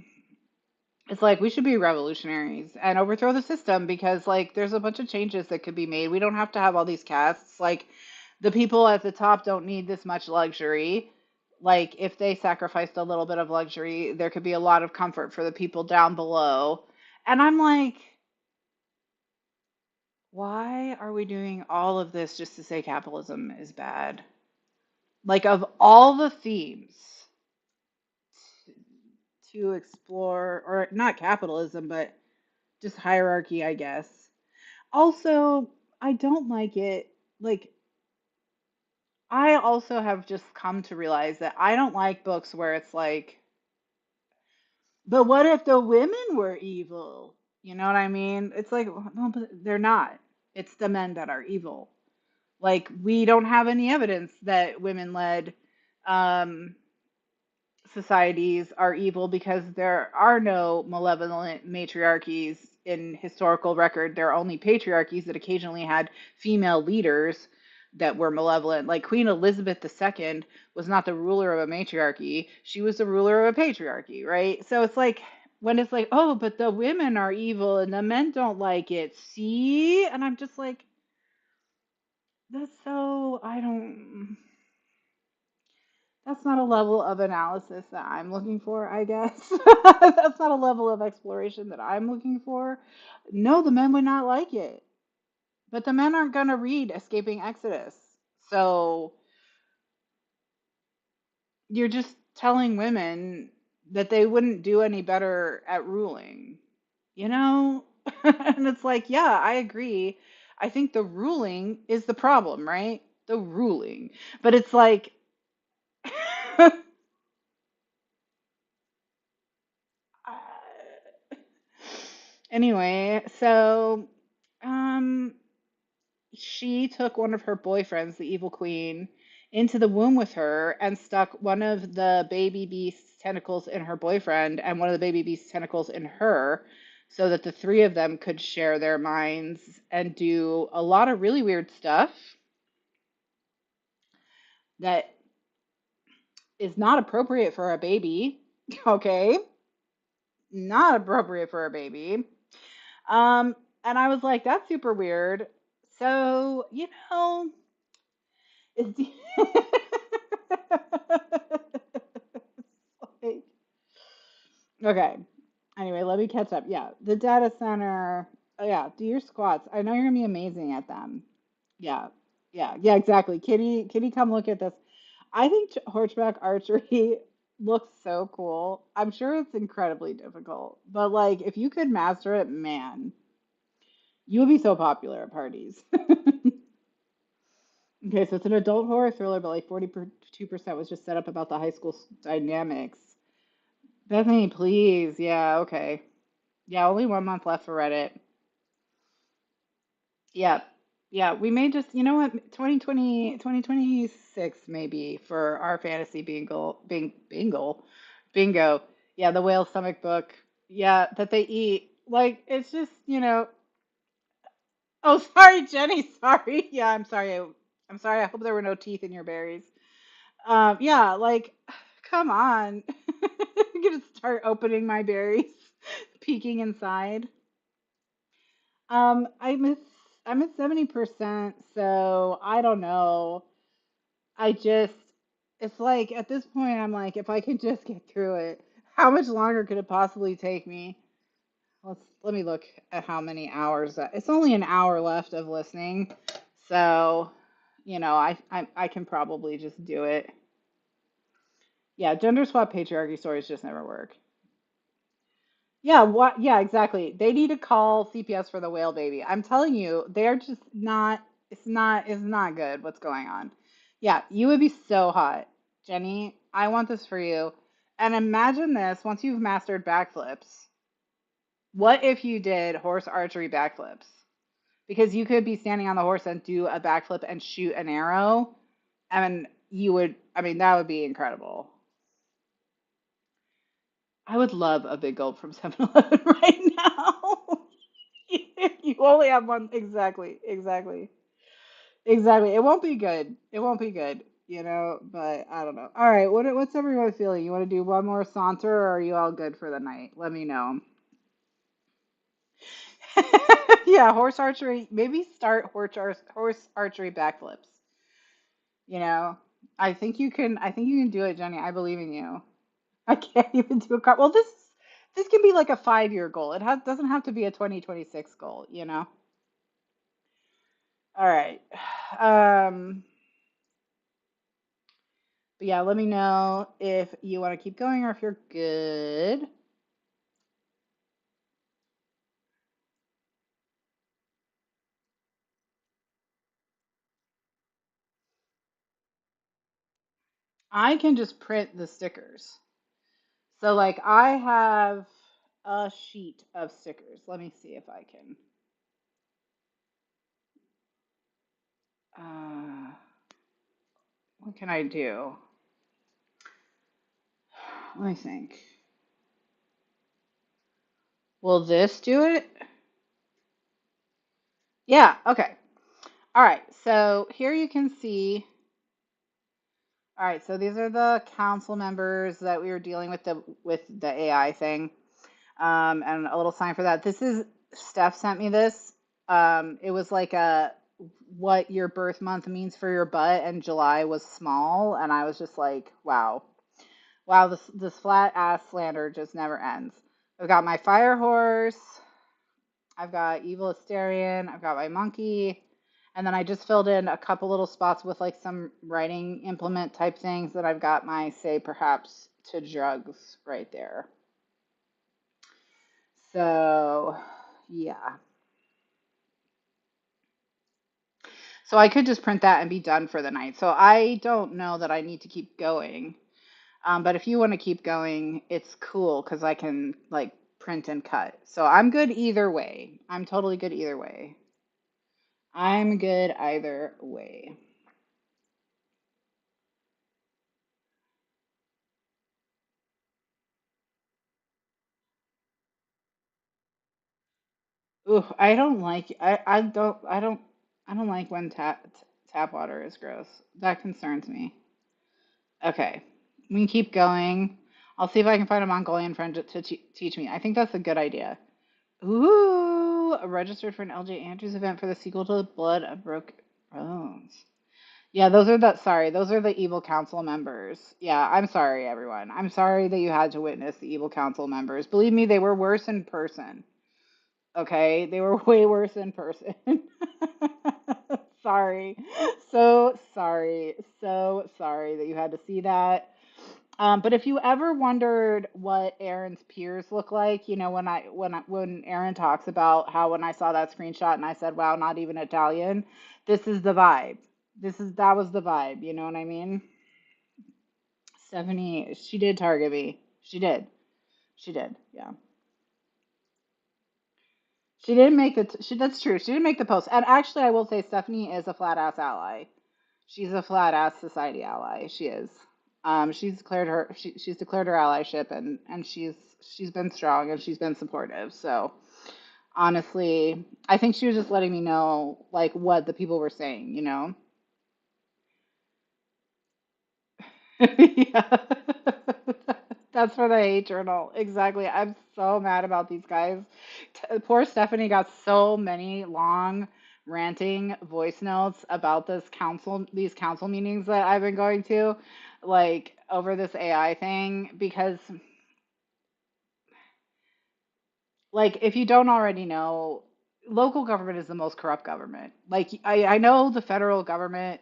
is like, we should be revolutionaries and overthrow the system because like there's a bunch of changes that could be made. We don't have to have all these casts. Like the people at the top don't need this much luxury. Like if they sacrificed a little bit of luxury, there could be a lot of comfort for the people down below. And I'm like, why are we doing all of this just to say capitalism is bad? Like, of all the themes to explore, or not capitalism, but just hierarchy, I guess. Also, I don't like it. Like, I also have just come to realize that I don't like books where it's like, but what if the women were evil? You know what I mean? It's like, no, but they're not. It's the men that are evil. Like, we don't have any evidence that women led um, societies are evil because there are no malevolent matriarchies in historical record. There are only patriarchies that occasionally had female leaders that were malevolent. Like Queen Elizabeth II was not the ruler of a matriarchy, she was the ruler of a patriarchy, right? So it's like when it's like, oh, but the women are evil and the men don't like it. See? And I'm just like, that's so, I don't. That's not a level of analysis that I'm looking for, I guess. That's not a level of exploration that I'm looking for. No, the men would not like it. But the men aren't going to read Escaping Exodus. So you're just telling women that they wouldn't do any better at ruling, you know? And it's like, yeah, I agree. I think the ruling is the problem, right? The ruling. But it's like, anyway, so um she took one of her boyfriends, the evil queen, into the womb with her and stuck one of the baby beast's tentacles in her boyfriend and one of the baby beast's tentacles in her so that the three of them could share their minds and do a lot of really weird stuff that is not appropriate for a baby. Okay? Not appropriate for a baby. Um, and I was like, that's super weird. So, it's like, okay. Anyway, let me catch up. Yeah, the data center. Oh, yeah, do your squats. I know you're gonna be amazing at them. Yeah, yeah, exactly. Kitty, come look at this. I think horseback archery looks so cool. I'm sure it's incredibly difficult, but like if you could master it, man, you would be so popular at parties. Okay, so it's an adult horror thriller, but like 42% was just set up about the high school dynamics. Bethany, please. Yeah, okay. Yeah, only 1 month left for Reddit. Yeah. Yeah, we may just, you know what, 2026 maybe for our fantasy bingo. Yeah, the whale stomach book. Yeah, that they eat. Like, it's just, oh, sorry, Jenny. Sorry. Yeah, I'm sorry. I'm sorry. I hope there were no teeth in your berries. Yeah, like, come on. I'm gonna start opening my berries, peeking inside. Um, I'm at I'm at 70%, so I don't know. I just it's like at this point I'm like if I could just get through it, how much longer could it possibly take me? Let me look at how many hours it's only an hour left of listening. So, I can probably just do it. Yeah, gender swap patriarchy stories just never work. Yeah, what? Yeah, exactly. They need to call CPS for the whale baby. I'm telling you, they're just not. It's not good. What's going on? Yeah, you would be so hot, Jenny. I want this for you. And imagine this: once you've mastered backflips, what if you did horse archery backflips? Because you could be standing on the horse and do a backflip and shoot an arrow, and you would. I mean, that would be incredible. I would love a big gulp from 7-Eleven right now. You only have one. Exactly. Exactly. Exactly. It won't be good. It won't be good, but I don't know. All right. What's everyone feeling? You want to do one more saunter or are you all good for the night? Let me know. Yeah, horse archery. Maybe start horse archery backflips. You know, I think you can do it, Jenny. I believe in you. I can't even do a car. Well, this can be like a 5-year goal. Doesn't have to be a 2026 goal. All right. But yeah, let me know if you want to keep going or if you're good. I can just print the stickers. So like I have a sheet of stickers. Let me see if I can. What can I do? Let me think. Will this do it? Yeah, okay. All right. So here you can see. All right, so these are the council members that we were dealing with the AI thing. And a little sign for that. This is Steph sent me this. It was like a what your birth month means for your butt, and July was small, and I was just like, wow, wow, this flat ass slander just never ends. I've got my fire horse, I've got evil Asterion, I've got my monkey, and then I just filled in a couple little spots with like some writing implement type things that I've got my say perhaps to drugs right there. So, yeah. So I could just print that and be done for the night. So I don't know that I need to keep going. But if you want to keep going, it's cool because I can like print and cut. So I'm good either way. I'm totally good either way. I'm good either way. Ooh, I don't like when tap water is gross. That concerns me. Okay, we can keep going. I'll see if I can find a Mongolian friend to teach me. I think that's a good idea. Ooh, registered for an LJ Andrews event for the sequel to the Blood of Broke Bones. Yeah, those are the evil council members. Yeah, I'm sorry, everyone. I'm sorry that you had to witness the evil council members. Believe me, they were worse in person. Okay, they were way worse in person. Sorry. So sorry. So sorry that you had to see that. But if you ever wondered what Aaron's peers look like, when Aaron talks about how when I saw that screenshot and I said, "Wow, not even Italian," this is the vibe. That was the vibe. You know what I mean? Stephanie, she did target me. She did. She did. Yeah. She didn't make the. That's true. She didn't make the post. And actually, I will say Stephanie is a flat ass ally. She's a flat ass society ally. She is. She's declared her allyship and she's been strong and she's been supportive. So honestly, I think she was just letting me know like what the people were saying. Yeah. That's for the hate journal. Exactly. I'm so mad about these guys. Poor Stephanie got so many long ranting voice notes about these council meetings that I've been going to, like over this AI thing, because like if you don't already know, local government is the most corrupt government. Like I know the federal government,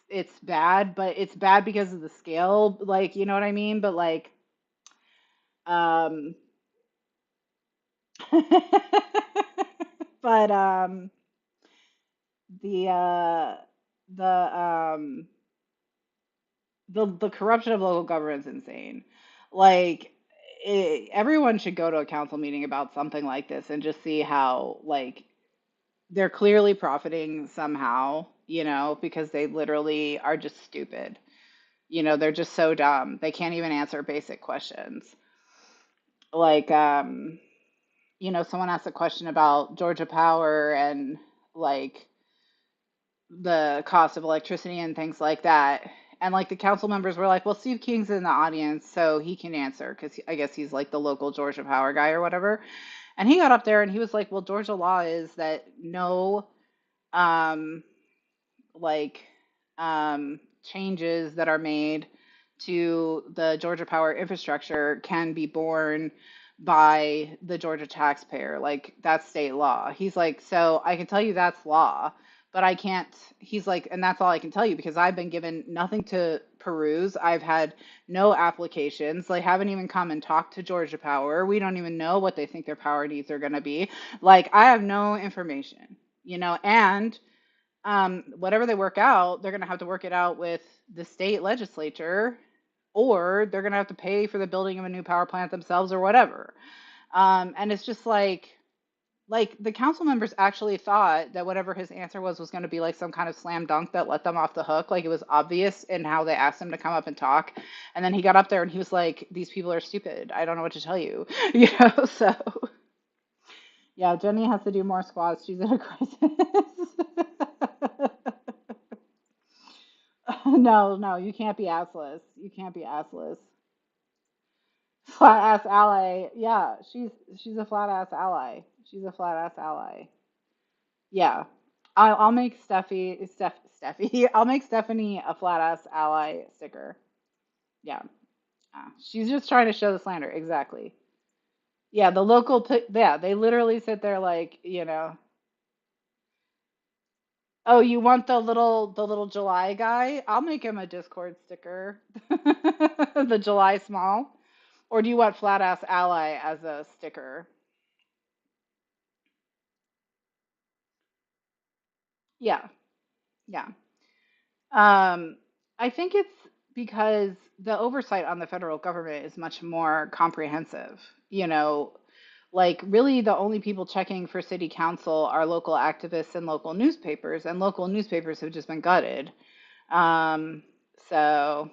it's bad, but it's bad because of the scale. Like, you know what I mean? But like, um, but the uh, the the corruption of local government is insane. Like, everyone should go to a council meeting about something like this and just see how like they're clearly profiting somehow, because they literally are just stupid. They're just so dumb. They can't even answer basic questions. Like, someone asked a question about Georgia Power and like the cost of electricity and things like that. And like the council members were like, well, Steve King's in the audience, so he can answer because I guess he's like the local Georgia Power guy or whatever. And he got up there and he was like, well, Georgia law is that no um, like changes that are made to the Georgia Power infrastructure can be borne by the Georgia taxpayer. Like that's state law. He's like, so I can tell you that's law, but I can't. He's like, and that's all I can tell you because I've been given nothing to peruse. I've had no applications. They haven't even come and talked to Georgia Power. We don't even know what they think their power needs are going to be. Like I have no information, and whatever they work out, they're going to have to work it out with the state legislature, or they're going to have to pay for the building of a new power plant themselves or whatever. And it's just like the council members actually thought that whatever his answer was going to be like some kind of slam dunk that let them off the hook. Like it was obvious in how they asked him to come up and talk. And then he got up there and he was like, these people are stupid. I don't know what to tell you. So yeah, Jenny has to do more squats. She's in a crisis. No, no, you can't be assless. You can't be assless. Flat ass ally. Yeah, she's a flat ass ally. She's a flat ass ally. Yeah. I'll make Steffi. I'll make Stephanie a flat ass ally sticker. Yeah. She's just trying to show the slander. Exactly. Yeah, yeah, they literally sit there like, oh, you want the little July guy? I'll make him a Discord sticker. The July small. Or do you want flat ass ally as a sticker? Yeah, yeah. Um, I think it's because the oversight on the federal government is much more comprehensive. You know, like really the only people checking for city council are local activists and local newspapers have just been gutted. Um, so,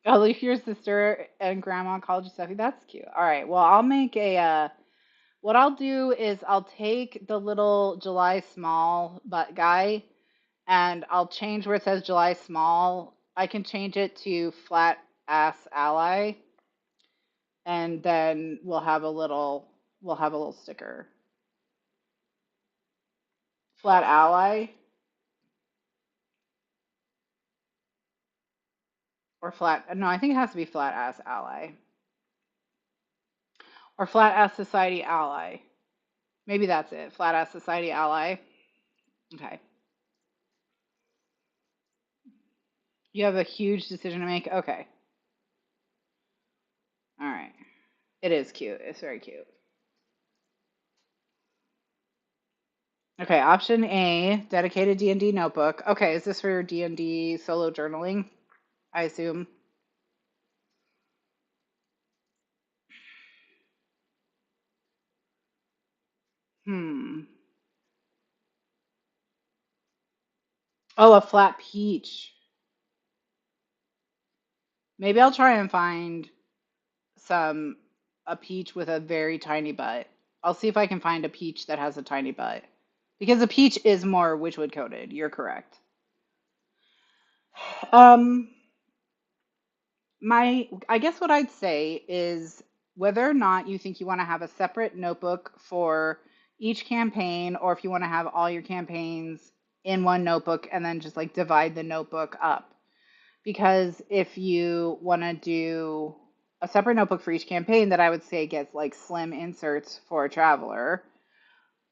oh, if your sister and grandma called you Steffi, that's cute. All right, well, what I'll do is I'll take the little July small butt guy and I'll change where it says July small. I can change it to flat ass ally, and then we'll have a little sticker. Flat ally or flat no, I think it has to be flat ass ally or flat ass society ally. Maybe that's it. Flat ass society ally. Okay. You have a huge decision to make. Okay. All right. It is cute. It's very cute. Okay, option A, dedicated D&D notebook. Okay, is this for your D&D solo journaling? I assume. Hmm. Oh, a flat peach. Maybe I'll try and find some a peach with a very tiny butt. I'll see if I can find a peach that has a tiny butt. Because a peach is more witchwood coated. You're correct. Um, I guess what I'd say is whether or not you think you want to have a separate notebook for each campaign, or if you want to have all your campaigns in one notebook and then just like divide the notebook up. Because if you want to do a separate notebook for each campaign, that I would say gets like slim inserts for a traveler,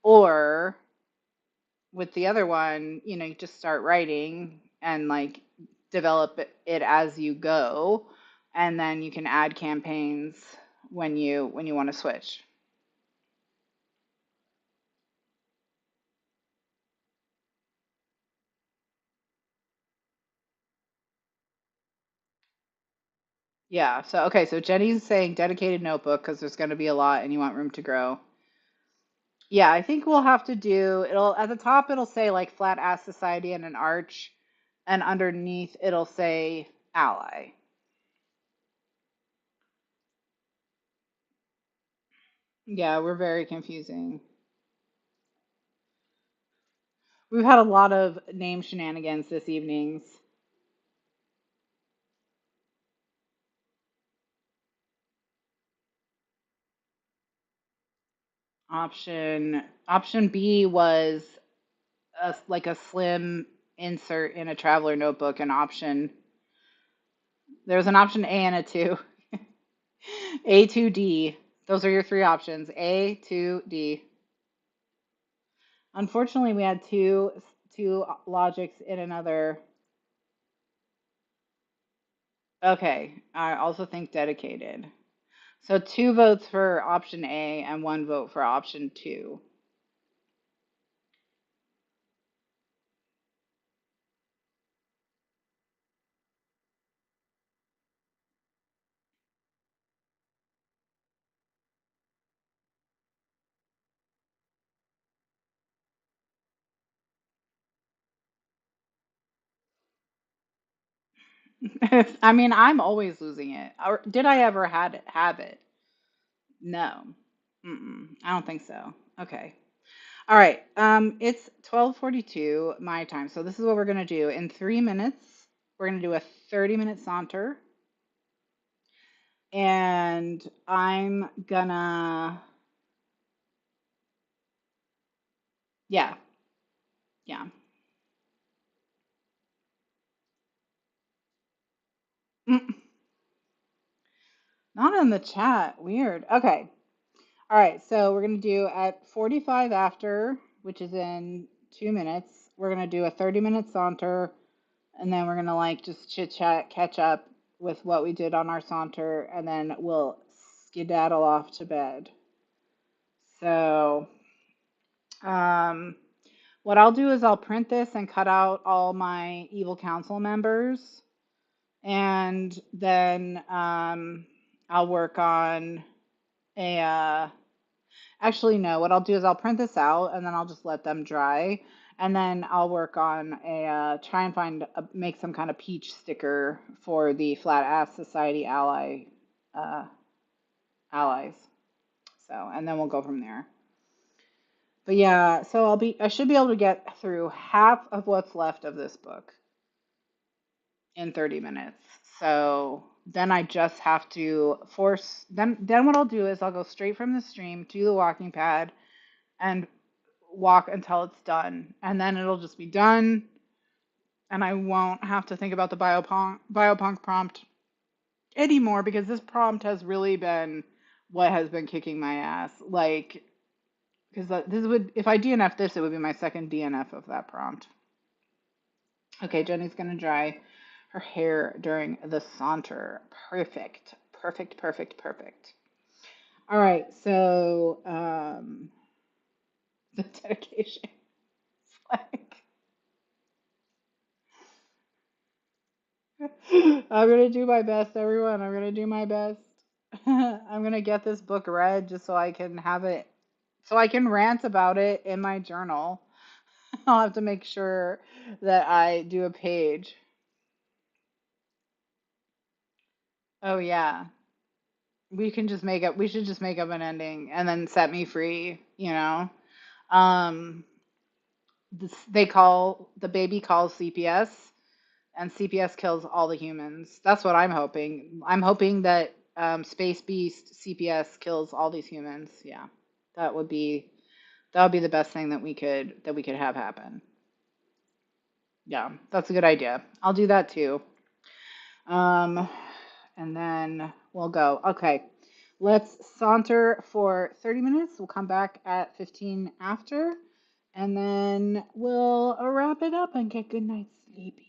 Or with the other one, you just start writing and like develop it as you go, and then you can add campaigns when you want to switch. Yeah. So okay, so Jenny's saying dedicated notebook because there's going to be a lot and you want room to grow. Yeah, I think we'll have to do it'll at the top it'll say like flat ass society and an arch, and underneath it'll say ally. Yeah, we're very confusing. We've had a lot of name shenanigans this evenings. Option B was like a slim insert in a traveler notebook, and option there was an option A and a 2. A to D. Those are your three options. A to D. Unfortunately, we had two logics in another. Okay, I also think dedicated. So two votes for option A and one vote for option 2. I mean, I'm always losing it. Or did I ever had it, have it? No. I don't think so. Okay. All right. It's 12:42 my time. So this is what we're gonna do. In 3 minutes, we're gonna do a 30-minute saunter, and I'm gonna, yeah, yeah. Mm, Not in the chat. Weird. Okay. All right. So we're gonna do at 45 after, which is in 2 minutes. We're gonna do a 30-minute saunter, and then we're gonna like just chit chat, catch up with what we did on our saunter, and then we'll skedaddle off to bed. So, um, what I'll do is I'll print this and cut out all my evil council members, and then I'll work on a. Actually, no. What I'll do is I'll print this out, and then I'll just let them dry, and then I'll work on a try and make some kind of peach sticker for the Flat Ass Society uh, allies. So, and then we'll go from there. But yeah, so I should be able to get through half of what's left of this book in 30 minutes. So then I just have to force then what I'll do is I'll go straight from the stream to the walking pad and walk until it's done. And then it'll just be done and I won't have to think about the biopunk prompt anymore because this prompt has really been what has been kicking my ass. Like, because this would, if I DNF this, it would be my second DNF of that prompt. Okay, Jenny's gonna dry her hair during the saunter. Perfect, perfect, perfect, perfect. All right, so the dedication. It's like I'm gonna do my best, everyone. I'm gonna do my best. I'm gonna get this book read just so I can have it, so I can rant about it in my journal. I'll have to make sure that I do a page. Oh yeah. We should just make up an ending and then set me free, you know? Um, they call the baby calls CPS, and CPS kills all the humans. That's what I'm hoping. I'm hoping that Space Beast CPS kills all these humans. Yeah, that would be that would be the best thing that we could have happen. Yeah, that's a good idea. I'll do that too. Um, and then we'll go. Okay. Let's saunter for 30 minutes. We'll come back at 15 after, and then we'll wrap it up and get good night's sleepy.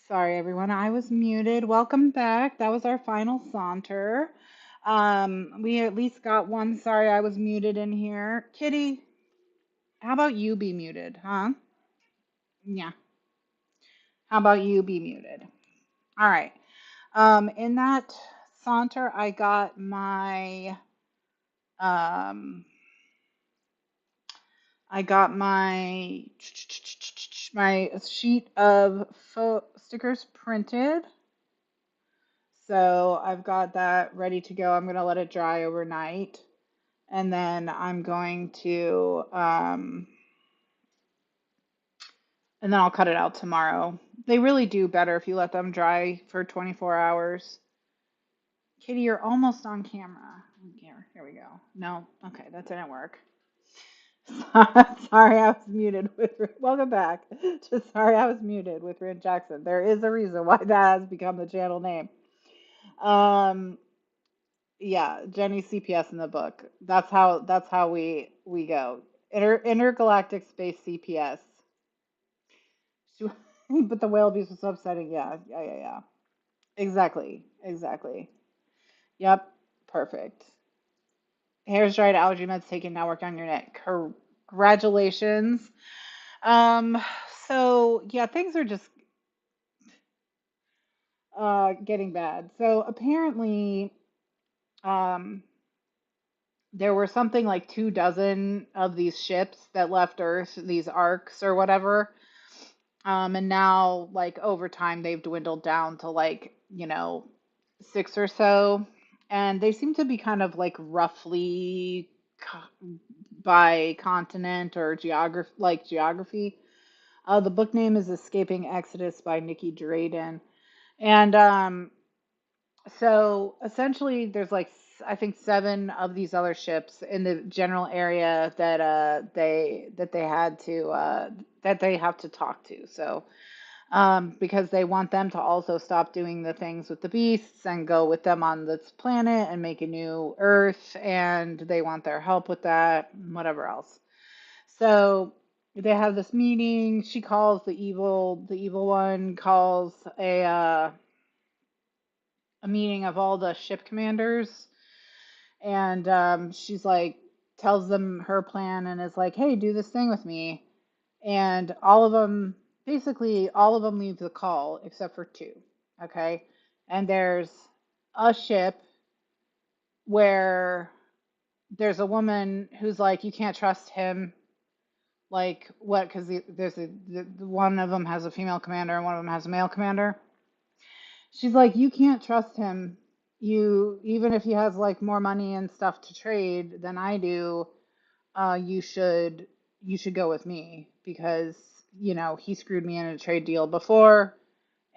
Sorry, everyone. I was muted. Welcome back. That was our final saunter. We at least got one. Sorry, I was muted in here. Kitty, how about you be muted, huh? Yeah. How about you be muted? All right. In that saunter, um, I got my sheet of stickers printed. So I've got that ready to go. I'm gonna let it dry overnight, and then and then I'll cut it out tomorrow. They really do better if you let them dry for 24 hours. Kitty, you're almost on camera. Here we go. No, okay, that didn't work. Sorry, I was muted with. Welcome back. Just sorry, I was muted with Rand Jackson. There is a reason why that has become the channel name. Um, yeah, Jenny CPS in the book. That's how we go. Intergalactic space CPS. But the whale abuse was so upsetting. Yeah, yeah, yeah, yeah. Exactly, exactly. Yep, perfect. Hair's dried, allergy meds taken, now work on your neck. Congratulations. Um, so yeah, things are just getting bad. So apparently, um, there were something like 2 dozen of these ships that left Earth, these arcs or whatever. And now, like over time, they've dwindled down to like, 6 or so. And they seem to be kind of like roughly by continent or geography. The book name is Escaping Exodus by Nikki Drayden. And so essentially, there's like I think seven of these other ships in the general area that they had to that they have to talk to. So because they want them to also stop doing the things with the beasts and go with them on this planet and make a new Earth, and they want their help with that, whatever else. So they have this meeting. She calls the evil one calls a meeting of all the ship commanders, and she's like tells them her plan and is like, "Hey, do this thing with me." And all of them, basically, all of them leave the call except for two. Okay, and there's a ship where there's a woman who's like, "You can't trust him." Like what? Because one of them has a female commander and one of them has a male commander. She's like, you can't trust him. You even if he has like more money and stuff to trade than I do, you should go with me because he screwed me in a trade deal before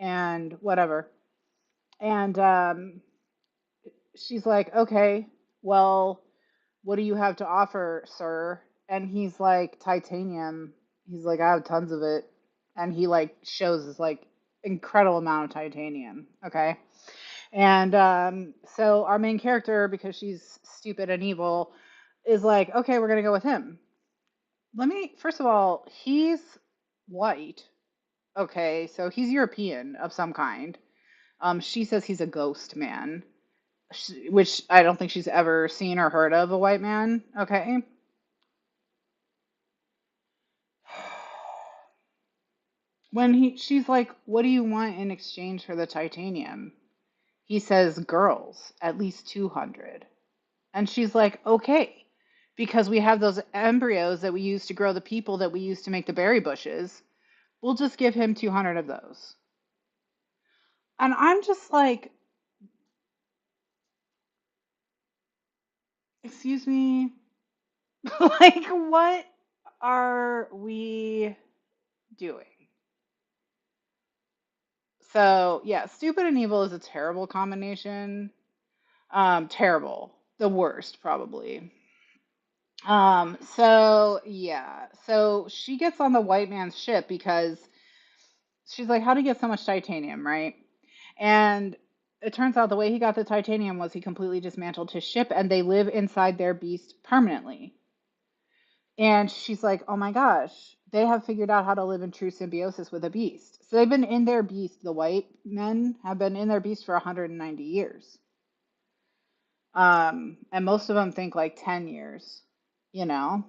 and whatever. And she's like, okay, well, what do you have to offer, sir? And he's like, titanium. He's like, I have tons of it. And he like shows this like incredible amount of titanium. Okay. And so our main character, because she's stupid and evil, is like, okay, we're gonna go with him. First of all, he's white. Okay, so he's European of some kind. She says he's a ghost man, which I don't think she's ever seen or heard of a white man. Okay. She's like, what do you want in exchange for the titanium? He says, girls, at least 200. And she's like, okay, because we have those embryos that we use to grow the people that we use to make the berry bushes. We'll just give him 200 of those. And I'm just like, excuse me, like, what are we doing? So, yeah, stupid and evil is a terrible combination. Terrible. The worst, probably. So yeah. So she gets on the white man's ship because she's like, how do you get so much titanium, right? And it turns out the way he got the titanium was he completely dismantled his ship and they live inside their beast permanently. And she's like, oh my gosh, they have figured out how to live in true symbiosis with a beast. So they've been in their beast, the white men have been in their beast for 190 years. And most of them think like 10 years, you know?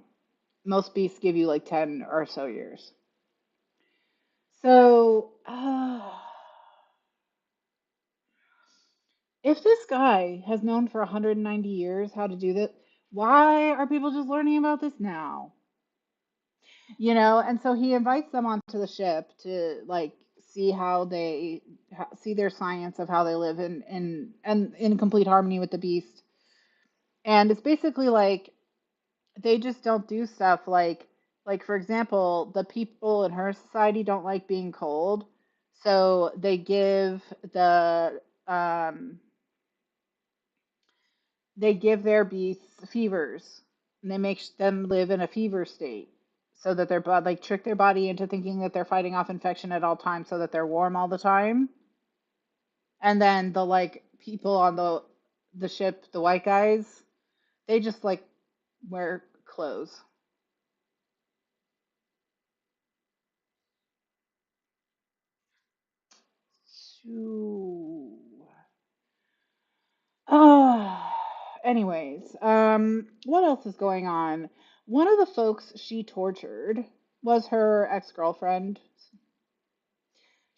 Most beasts give you like 10 or so years. So, if this guy has known for 190 years how to do that, why are people just learning about this now? And so he invites them onto the ship to like see how they see their science of how they live in complete harmony with the beast. And it's basically like they just don't do stuff like for example, the people in her society don't like being cold, so um they give their beasts fevers, and they make them live in a fever state so that their body like trick their body into thinking that they're fighting off infection at all times so that they're warm all the time. And then the like people on the ship, the white guys, they just like wear clothes. Shoo. Oh, anyways, what else is going on? One of the folks she tortured was her ex-girlfriend.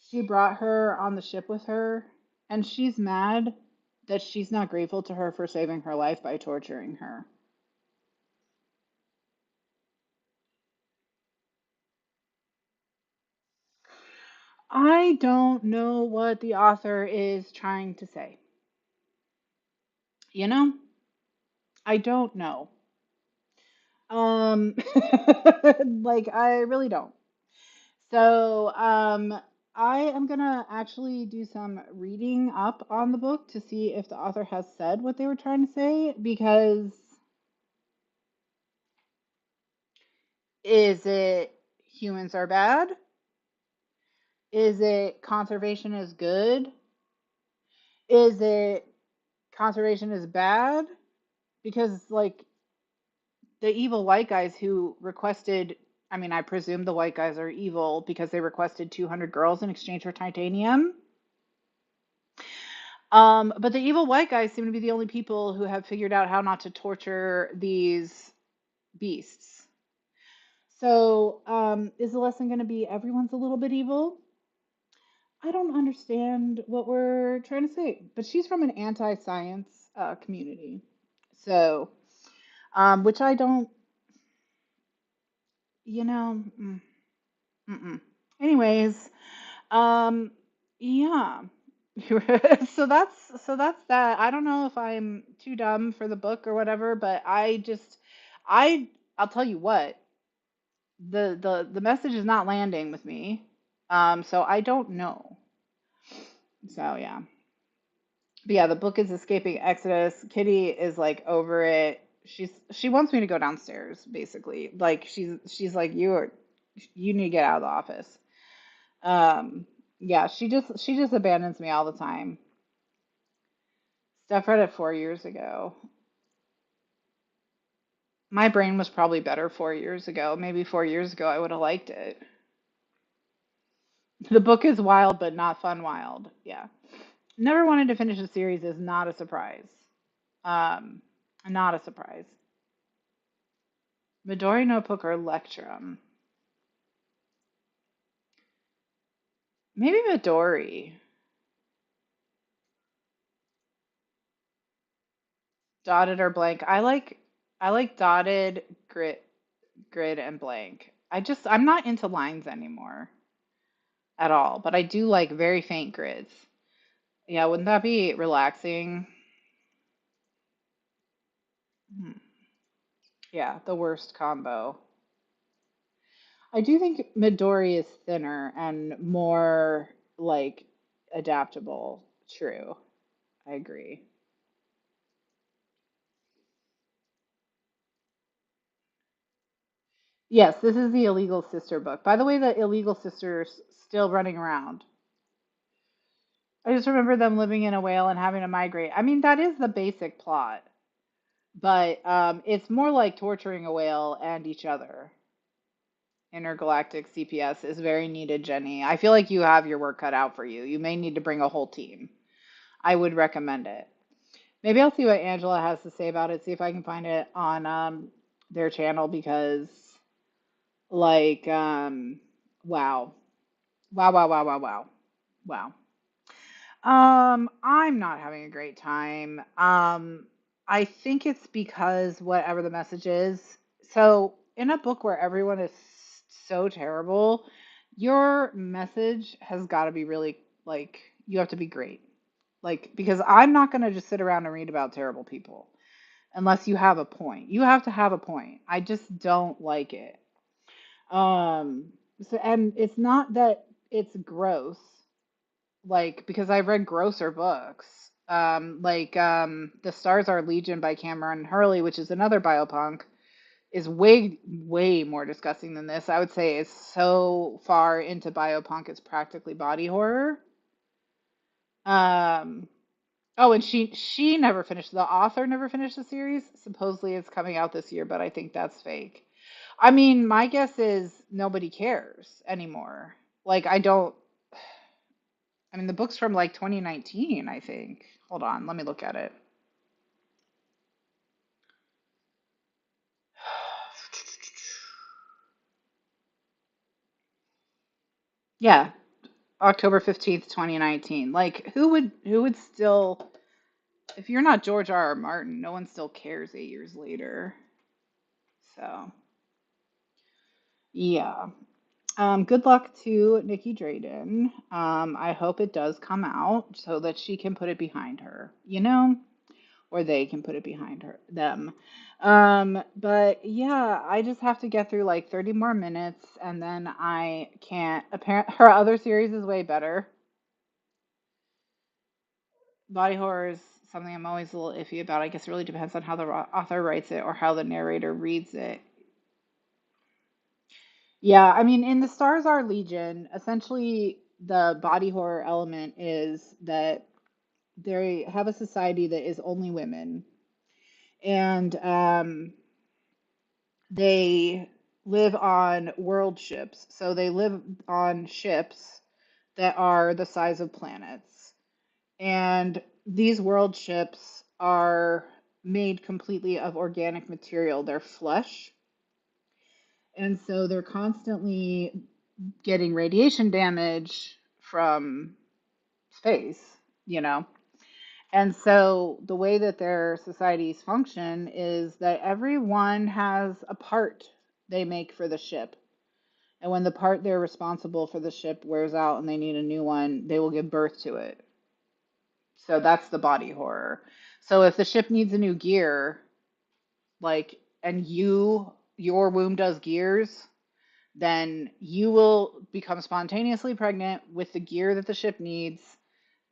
She brought her on the ship with her, and she's mad that she's not grateful to her for saving her life by torturing her. I don't know what the author is trying to say. You know, I don't know. Um, like I really don't. So, I am gonna actually do some reading up on the book to see if the author has said what they were trying to say, because is it humans are bad? Is it conservation is good? Is it conservation is bad? Because, like, the evil white guys who requested, I mean, I presume the white guys are evil because they requested 200 girls in exchange for titanium. But the evil white guys seem to be the only people who have figured out how not to torture these beasts. So, is the lesson going to be everyone's a little bit evil? I don't understand what we're trying to say. But she's from an anti-science community, so which I don't, you know. Mm-mm. Anyways, um, yeah. So that's that. I don't know if I'm too dumb for the book or whatever, but I I'll tell you what, the message is not landing with me. So I don't know. So yeah. But yeah, the book is escaping Exodus. Kitty is like over it. She wants me to go downstairs, basically. Like she's like, you need to get out of the office. Yeah, she just abandons me all the time. Steph read it 4 years ago. My brain was probably better 4 years ago. Maybe 4 years ago I would have liked it. The book is wild, but not fun wild. Yeah. Never wanted to finish a series is not a surprise. Um, Not a surprise. Midori Notebook or Lectrum? Maybe Midori. Dotted or blank. I like dotted, grid, and blank. I'm not into lines anymore at all, but I do like very faint grids. Yeah, wouldn't that be relaxing? Hmm. Yeah, the worst combo. I do think Midori is thinner and more like adaptable. True. I agree. Yes, this is the Illegal Sister book. By the way, the Illegal Sister's still running around. I just remember them living in a whale and having to migrate. I mean, that is the basic plot, but it's more like torturing a whale and each other. Intergalactic CPS is very needed, Jenny. I feel like you have your work cut out for you. You may need to bring a whole team. I would recommend it. Maybe I'll see what Angela has to say about it, see if I can find it on their channel because, like, wow. Wow, wow, wow, wow, wow. Wow. I'm not having a great time. I think it's because whatever the message is. So, in a book where everyone is so terrible, your message has got to be really like you have to be great. Like because I'm not going to just sit around and read about terrible people unless you have a point. You have to have a point. I just don't like it. Um, and it's not that it's gross like because I've read grosser books. Like The Stars Are Legion by Cameron Hurley, which is another biopunk, is way way more disgusting than this. I would say it's so far into biopunk it's practically body horror. Um oh, and she never finished the author never finished the series. Supposedly it's coming out this year, but I think that's fake. I mean, my guess is nobody cares anymore. Like I mean, the book's from like 2019, I think. Hold on, let me look at it. Yeah, October 15th, 2019. Like, who would still, if you're not George R. R. Martin, no one still cares 8 years later. So, yeah. Good luck to Nikki Drayden. I hope it does come out so that she can put it behind her, or they can put it behind them. But yeah, I just have to get through like 30 more minutes and then I can't. Apparent her other series is way better. Body horror is something I'm always a little iffy about. I guess it really depends on how the author writes it or how the narrator reads it. Yeah, I mean, in the Stars Are Legion, essentially the body horror element is that they have a society that is only women, and they live on world ships. So they live on ships that are the size of planets. And these world ships are made completely of organic material. They're flesh. And so they're constantly getting radiation damage from space, you know. And so the way that their societies function is that everyone has a part they make for the ship. And when the part they're responsible for the ship wears out and they need a new one, they will give birth to it. So that's the body horror. So if the ship needs a new gear, like, and your womb does gears, then you will become spontaneously pregnant with the gear that the ship needs,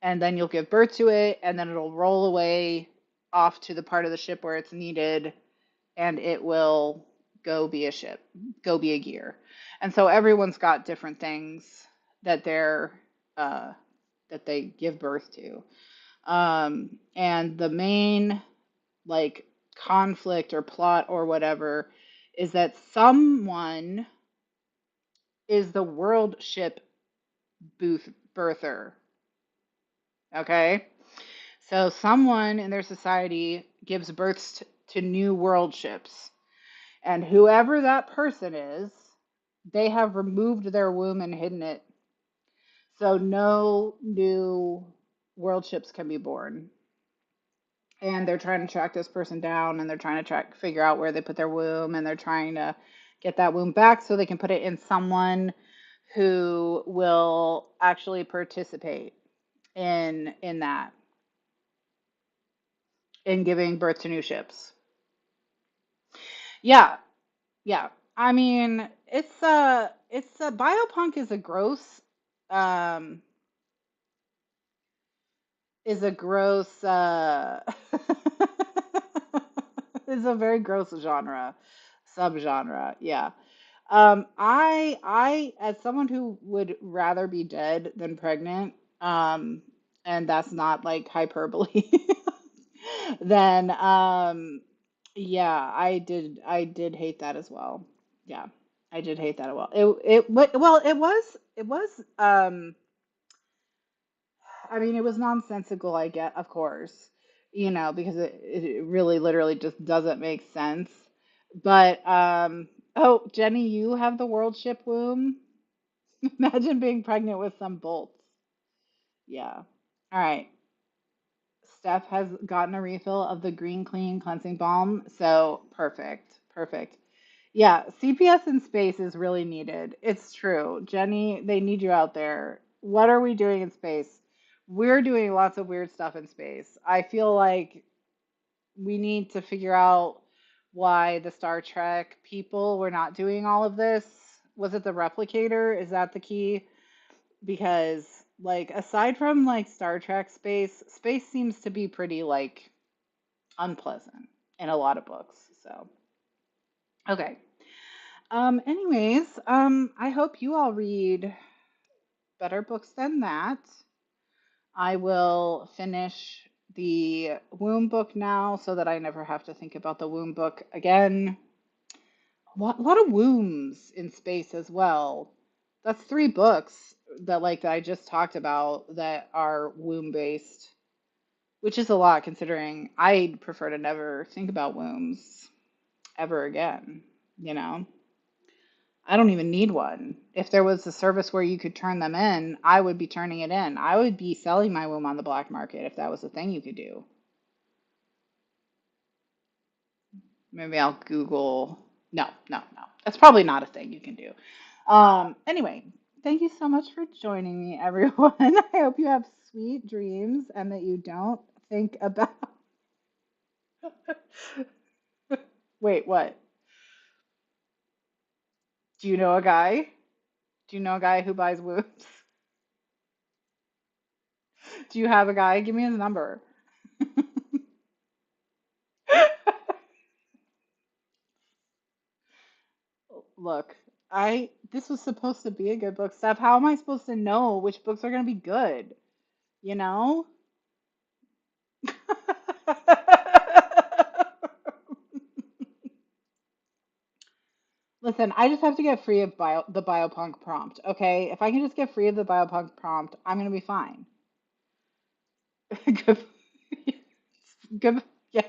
and then you'll give birth to it, and then it'll roll away off to the part of the ship where it's needed, and it will go be a ship, go be a gear. And so everyone's got different things that uh, that they give birth to. And the main like conflict or plot or whatever is that someone is the world ship booth birther. Okay? So someone in their society gives birth to new world ships. And whoever that person is, they have removed their womb and hidden it. So no new world ships can be born. And they're trying to track this person down and they're trying to figure out where they put their womb and they're trying to get that womb back so they can put it in someone who will actually participate in that, in giving birth to new ships. Yeah, yeah. I mean, it's a biopunk um is a gross is a very gross genre, subgenre. Yeah. As someone who would rather be dead than pregnant, and that's not like hyperbole, then, yeah, I did hate that as well. Yeah, I did hate that as well. Well, I mean, it was nonsensical, I get, of course, because it really literally just doesn't make sense. But oh, Jenny, you have the world ship womb. Imagine being pregnant with some bolts. Yeah. All right. Steph has gotten a refill of the Green Clean Cleansing Balm, so perfect. Perfect. Yeah, CPS in space is really needed. It's true. Jenny, they need you out there. What are we doing in space? We're doing lots of weird stuff in space. I feel like we need to figure out why the Star Trek people were not doing all of this. Was it the replicator? Is that the key? Because like aside from like Star Trek space seems to be pretty like unpleasant in a lot of books. So, okay. Anyways, I hope you all read better books than that. I will finish the womb book now so that I never have to think about the womb book again. A lot of wombs in space as well. That's three books that I just talked about that are womb based, which is a lot considering I'd prefer to never think about wombs ever again, you know? I don't even need one. If there was a service where you could turn them in, I would be turning it in. I would be selling my womb on the black market if that was a thing you could do. Maybe I'll Google. No, no, no. That's probably not a thing you can do. Anyway, thank you so much for joining me, everyone. I hope you have sweet dreams and that you don't think about Wait, what? Do you know a guy? Do you know a guy who buys wombs? Do you have a guy? Give me his number. Look, I this was supposed to be a good book, Steph. How am I supposed to know which books are going to be good? You know? Listen, I just have to get free of the biopunk prompt, okay? If I can just get free of the biopunk prompt, I'm gonna be fine. Good, good, yeah.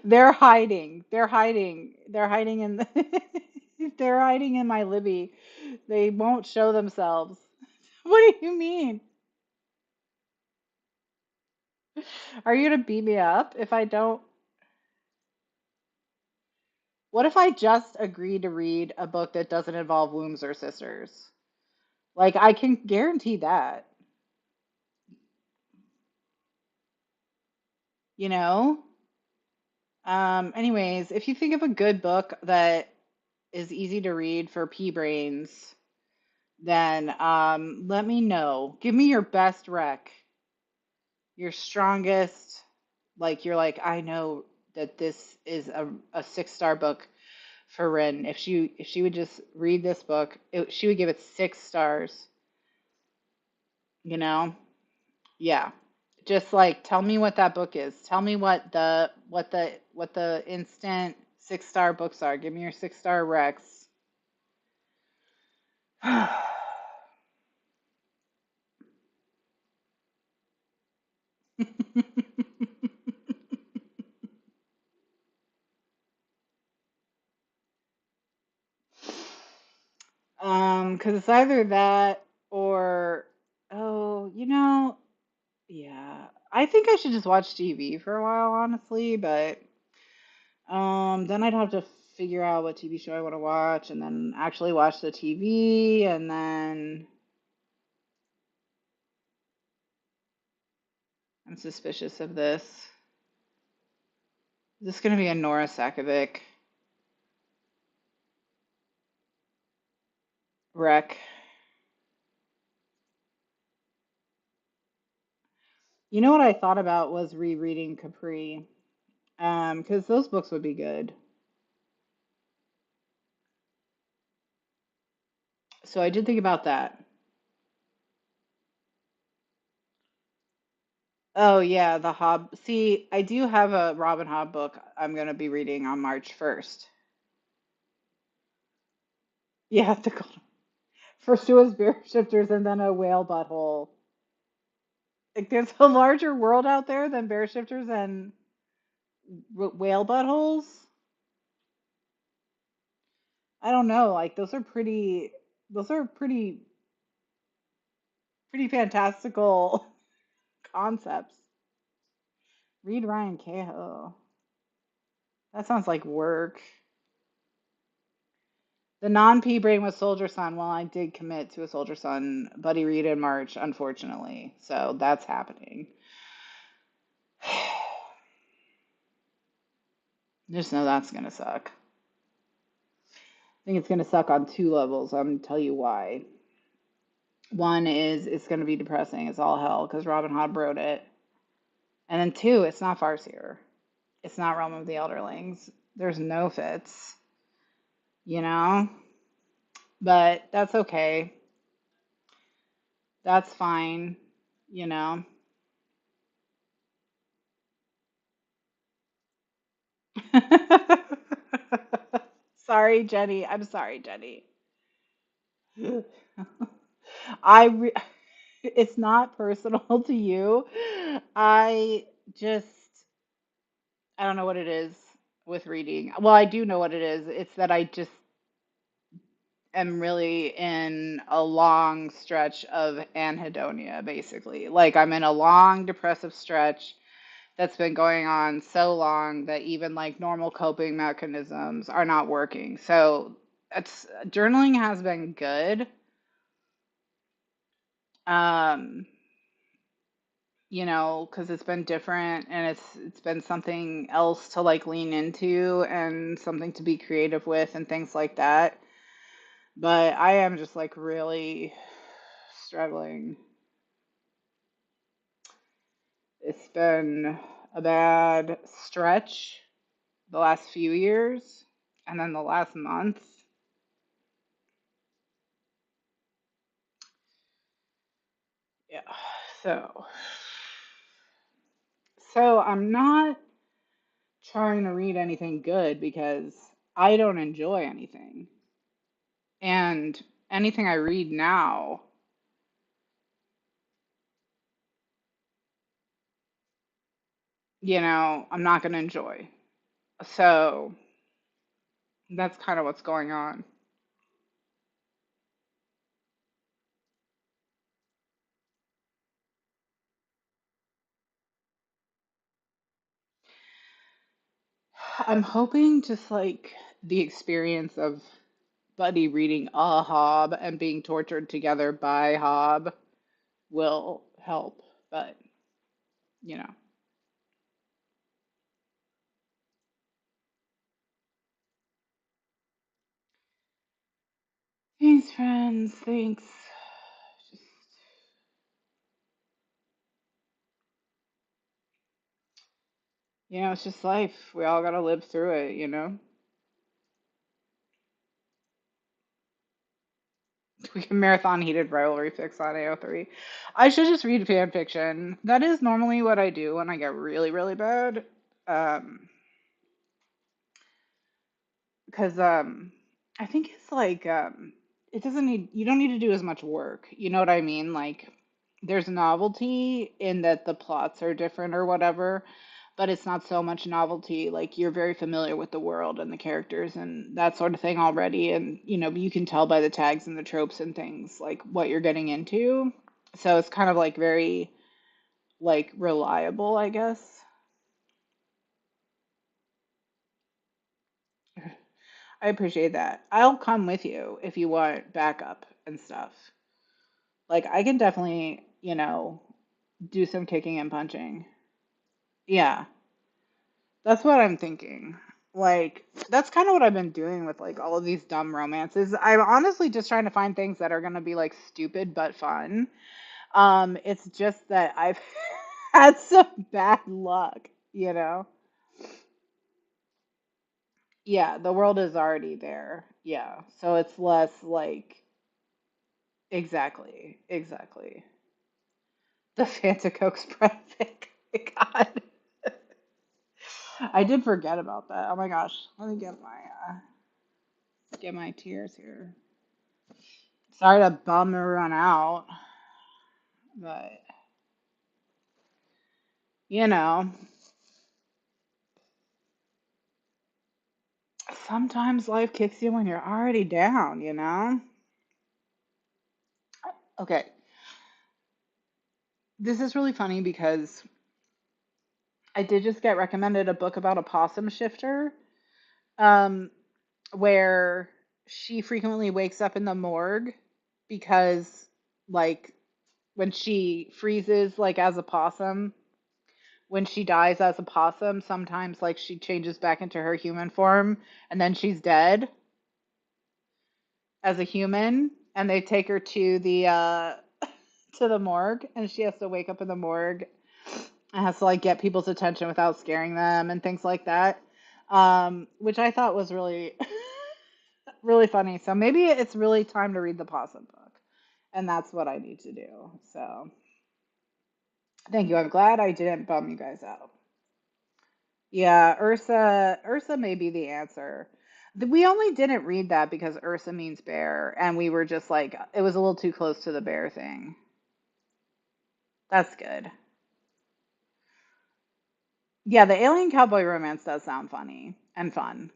They're hiding. They're hiding. They're hiding in they're hiding in my Libby. They won't show themselves. What do you mean? Are you gonna beat me up if I don't? What if I just agree to read a book that doesn't involve wombs or sisters? Like I can guarantee that, you know? Anyways, if you think of a good book that is easy to read for pea brains, then let me know. Give me your best rec, your strongest, like you're like, I know that this is a 6-star book for Rin. If she would just read this book, she would give it 6 stars, you know? Yeah. Just like tell me what that book is. Tell me what the instant 6-star books are. Give me your 6-star Rex. Because it's either that or oh, yeah. I think I should just watch TV for a while, honestly, but then I'd have to figure out what TV show I want to watch and then actually watch the TV and then I'm suspicious of this. Is this going to be a Nora Sakovic wreck? You know what I thought about was rereading Capri, because those books would be good. So I did think about that. Oh yeah, the Hob. See, I do have a Robin Hobb book I'm gonna be reading on March 1st. Yeah, the first it was Bear Shifters and then a whale butthole. Like there's a larger world out there than Bear Shifters and whale buttholes. I don't know. Like those are pretty. Those are pretty fantastical concepts. Read Ryan Cahill. That sounds like work. The non-pea brain was Soldier Son. Well, I did commit to a Soldier Son buddy read in March, unfortunately. So that's happening. Just know that's gonna suck. I think it's gonna suck on 2 levels. I'm gonna tell you why. One is it's gonna be depressing as all hell because Robin Hood wrote it. And then two, it's not Farseer. It's not Realm of the Elderlings. There's no fits, you know? But that's okay. That's fine, you know? Sorry, Jenny. I'm sorry, Jenny. I re it's not personal to you. I just I don't know what it is with reading. Well, I do know what it is. It's that I just am really in a long stretch of anhedonia, basically. Like I'm in a long depressive stretch that's been going on so long that even like normal coping mechanisms are not working. So it's journaling has been good. Um, because it's been different and it's been something else to like lean into and something to be creative with and things like that. But I am just like really struggling. It's been a bad stretch the last few years, and then the last month. Yeah. So, so I'm not trying to read anything good because I don't enjoy anything. And anything I read now, I'm not going to enjoy. So that's kind of what's going on. I'm hoping just like the experience of Buddy reading a Hob and being tortured together by Hob will help. But, you know. Thanks, friends. Thanks. Just, it's just life. We all got to live through it. We can marathon heated rivalry fix on AO3. I should just read fan fiction. That is normally what I do when I get really, really bad. Um, because I think it's like it doesn't need you don't need to do as much work. You know what I mean? Like there's novelty in that the plots are different or whatever, but it's not so much novelty. Like you're very familiar with the world and the characters and that sort of thing already, and you can tell by the tags and the tropes and things like what you're getting into. So it's kind of like very like reliable, I guess. I appreciate that. I'll come with you if you want backup and stuff. Like I can definitely, do some kicking and punching. Yeah, that's what I'm thinking. Like that's kind of what I've been doing with like all of these dumb romances. I'm honestly just trying to find things that are gonna be like stupid but fun. It's just that I've had some bad luck. Yeah, the world is already there. Yeah, so it's less like exactly, exactly. The Fanta Coke spread pick. God. I did forget about that. Oh my gosh. Let me get my tears here. Sorry to bum everyone out, but you know, sometimes life kicks you when you're already down. Okay, this is really funny because I did just get recommended a book about a possum shifter, um, where she frequently wakes up in the morgue because like when she freezes like as a possum, when she dies as a possum, sometimes like she changes back into her human form and then she's dead as a human and they take her to the to the morgue and she has to wake up in the morgue and has to like get people's attention without scaring them and things like that. Which I thought was really really funny. So maybe it's really time to read the possum book. And that's what I need to do. So thank you. I'm glad I didn't bum you guys out. Yeah, Ursa may be the answer. We only didn't read that because Ursa means bear, and we were just like, it was a little too close to the bear thing. That's good. Yeah, the alien cowboy romance does sound funny and fun.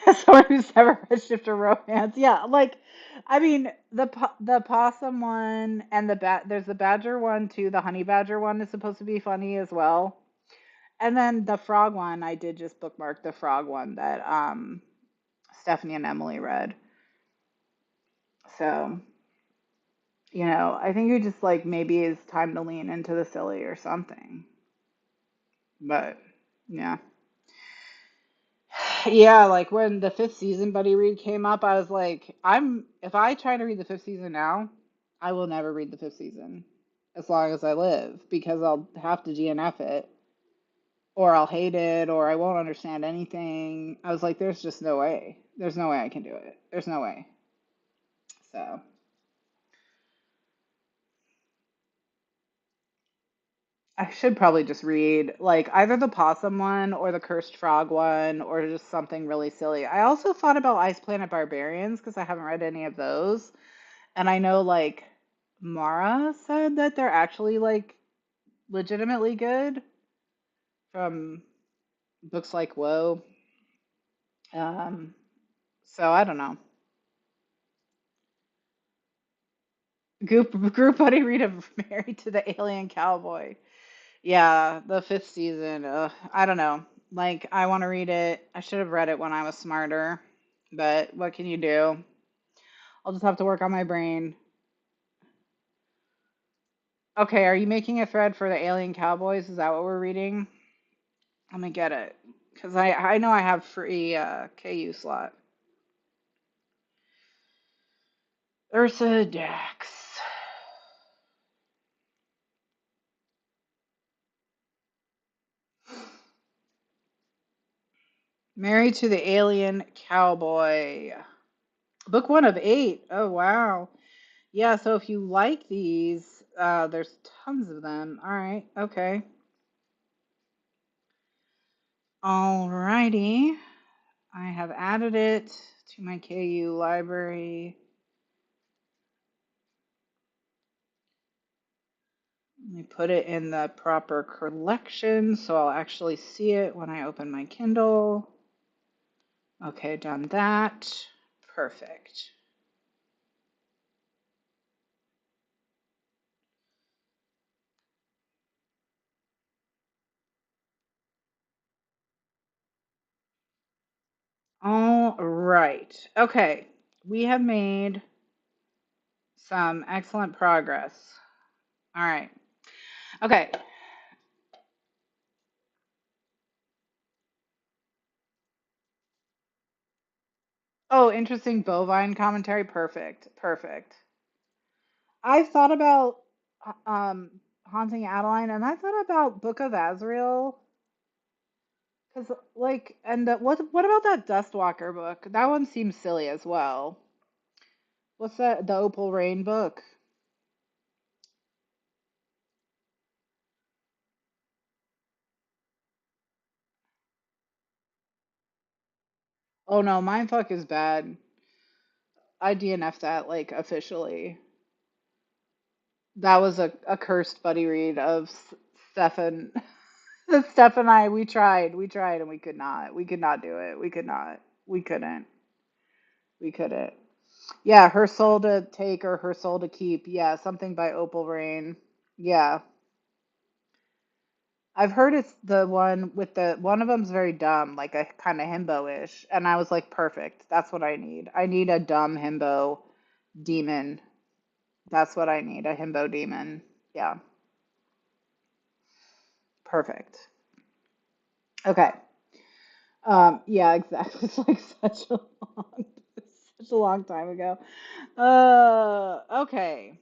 As someone who's never read Shifter romance, yeah, like, I mean, the possum one and there's the badger one too. The honey badger one is supposed to be funny as well. And then the frog one, I did just bookmark the frog one that Stephanie and Emily read. So I think it just like maybe it's time to lean into the silly or something. But yeah. Yeah, like when the fifth season Buddy Read came up, I was like, if I try to read the fifth season now, I will never read the fifth season as long as I live because I'll have to DNF it or I'll hate it or I won't understand anything. I was like, there's just no way. There's no way I can do it. There's no way. So I should probably just read like either the possum one or the cursed frog one or just something really silly. I also thought about Ice Planet Barbarians because I haven't read any of those. And I know like Mara said that they're actually like legitimately good from books like Woe. Um, so I don't know. Group Buddy read of Married to the Alien Cowboy. Yeah, the fifth season. I don't know. Like I want to read it. I should have read it when I was smarter, but what can you do? I'll just have to work on my brain. Okay, are you making a thread for the Alien Cowboys? Is that what we're reading? Let me get it. Because I know I have free KU slot. Ursa Dax. Married to the Alien Cowboy. Book one of eight. Oh, wow. Yeah, so if you like these, there's tons of them. All right. Okay. Alrighty. I have added it to my KU library. Let me put it in the proper collection so I'll actually see it when I open my Kindle. Okay, done that. Perfect. All right. Okay. We have made some excellent progress. All right. Okay. Oh, interesting bovine commentary. Perfect. Perfect. I've thought about Haunting Adeline and I thought about Book of Azrael cuz like and what about that Dustwalker book? That one seems silly as well. What's that? The Opal Rain book? Oh no, Mindfuck is bad. I DNF that like officially. That was a cursed buddy read of Stefan. Steph and I, we tried, and we could not do it. We could not, we couldn't, we couldn't. Yeah, her soul to take or her soul to keep. Yeah, something by Opal Rain. Yeah, I've heard it's the one with the one of them's very dumb, like a kind of himbo-ish, and I was like, perfect. That's what I need. I need a dumb himbo demon. That's what I need, a himbo demon. Yeah, perfect. Okay. Yeah, exactly. It's like long, such a long time ago. Okay.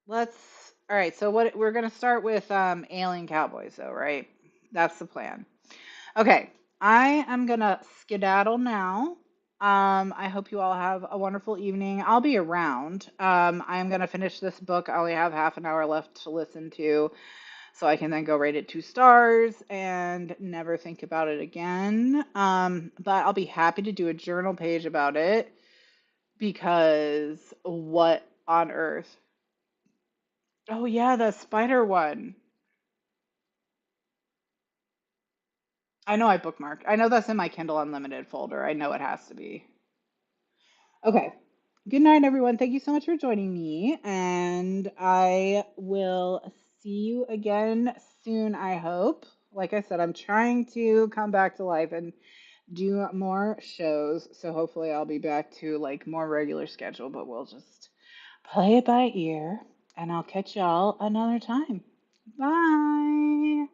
Let's. All right. So what we're gonna start with Alien Cowboys, though, right? That's the plan. Okay. I am gonna skedaddle now. I hope you all have a wonderful evening. I'll be around. I am gonna finish this book. I only have half an hour left to listen to. So I can then go rate it 2 stars and never think about it again. But I'll be happy to do a journal page about it because what on earth? Oh yeah, the spider one. I know I bookmarked. I know that's in my Kindle Unlimited folder. I know it has to be. Okay. Good night, everyone. Thank you so much for joining me, and I will see you again soon, I hope. Like I said, I'm trying to come back to life and do more shows. So hopefully I'll be back to like more regular schedule, but we'll just play it by ear and I'll catch y'all another time. Bye.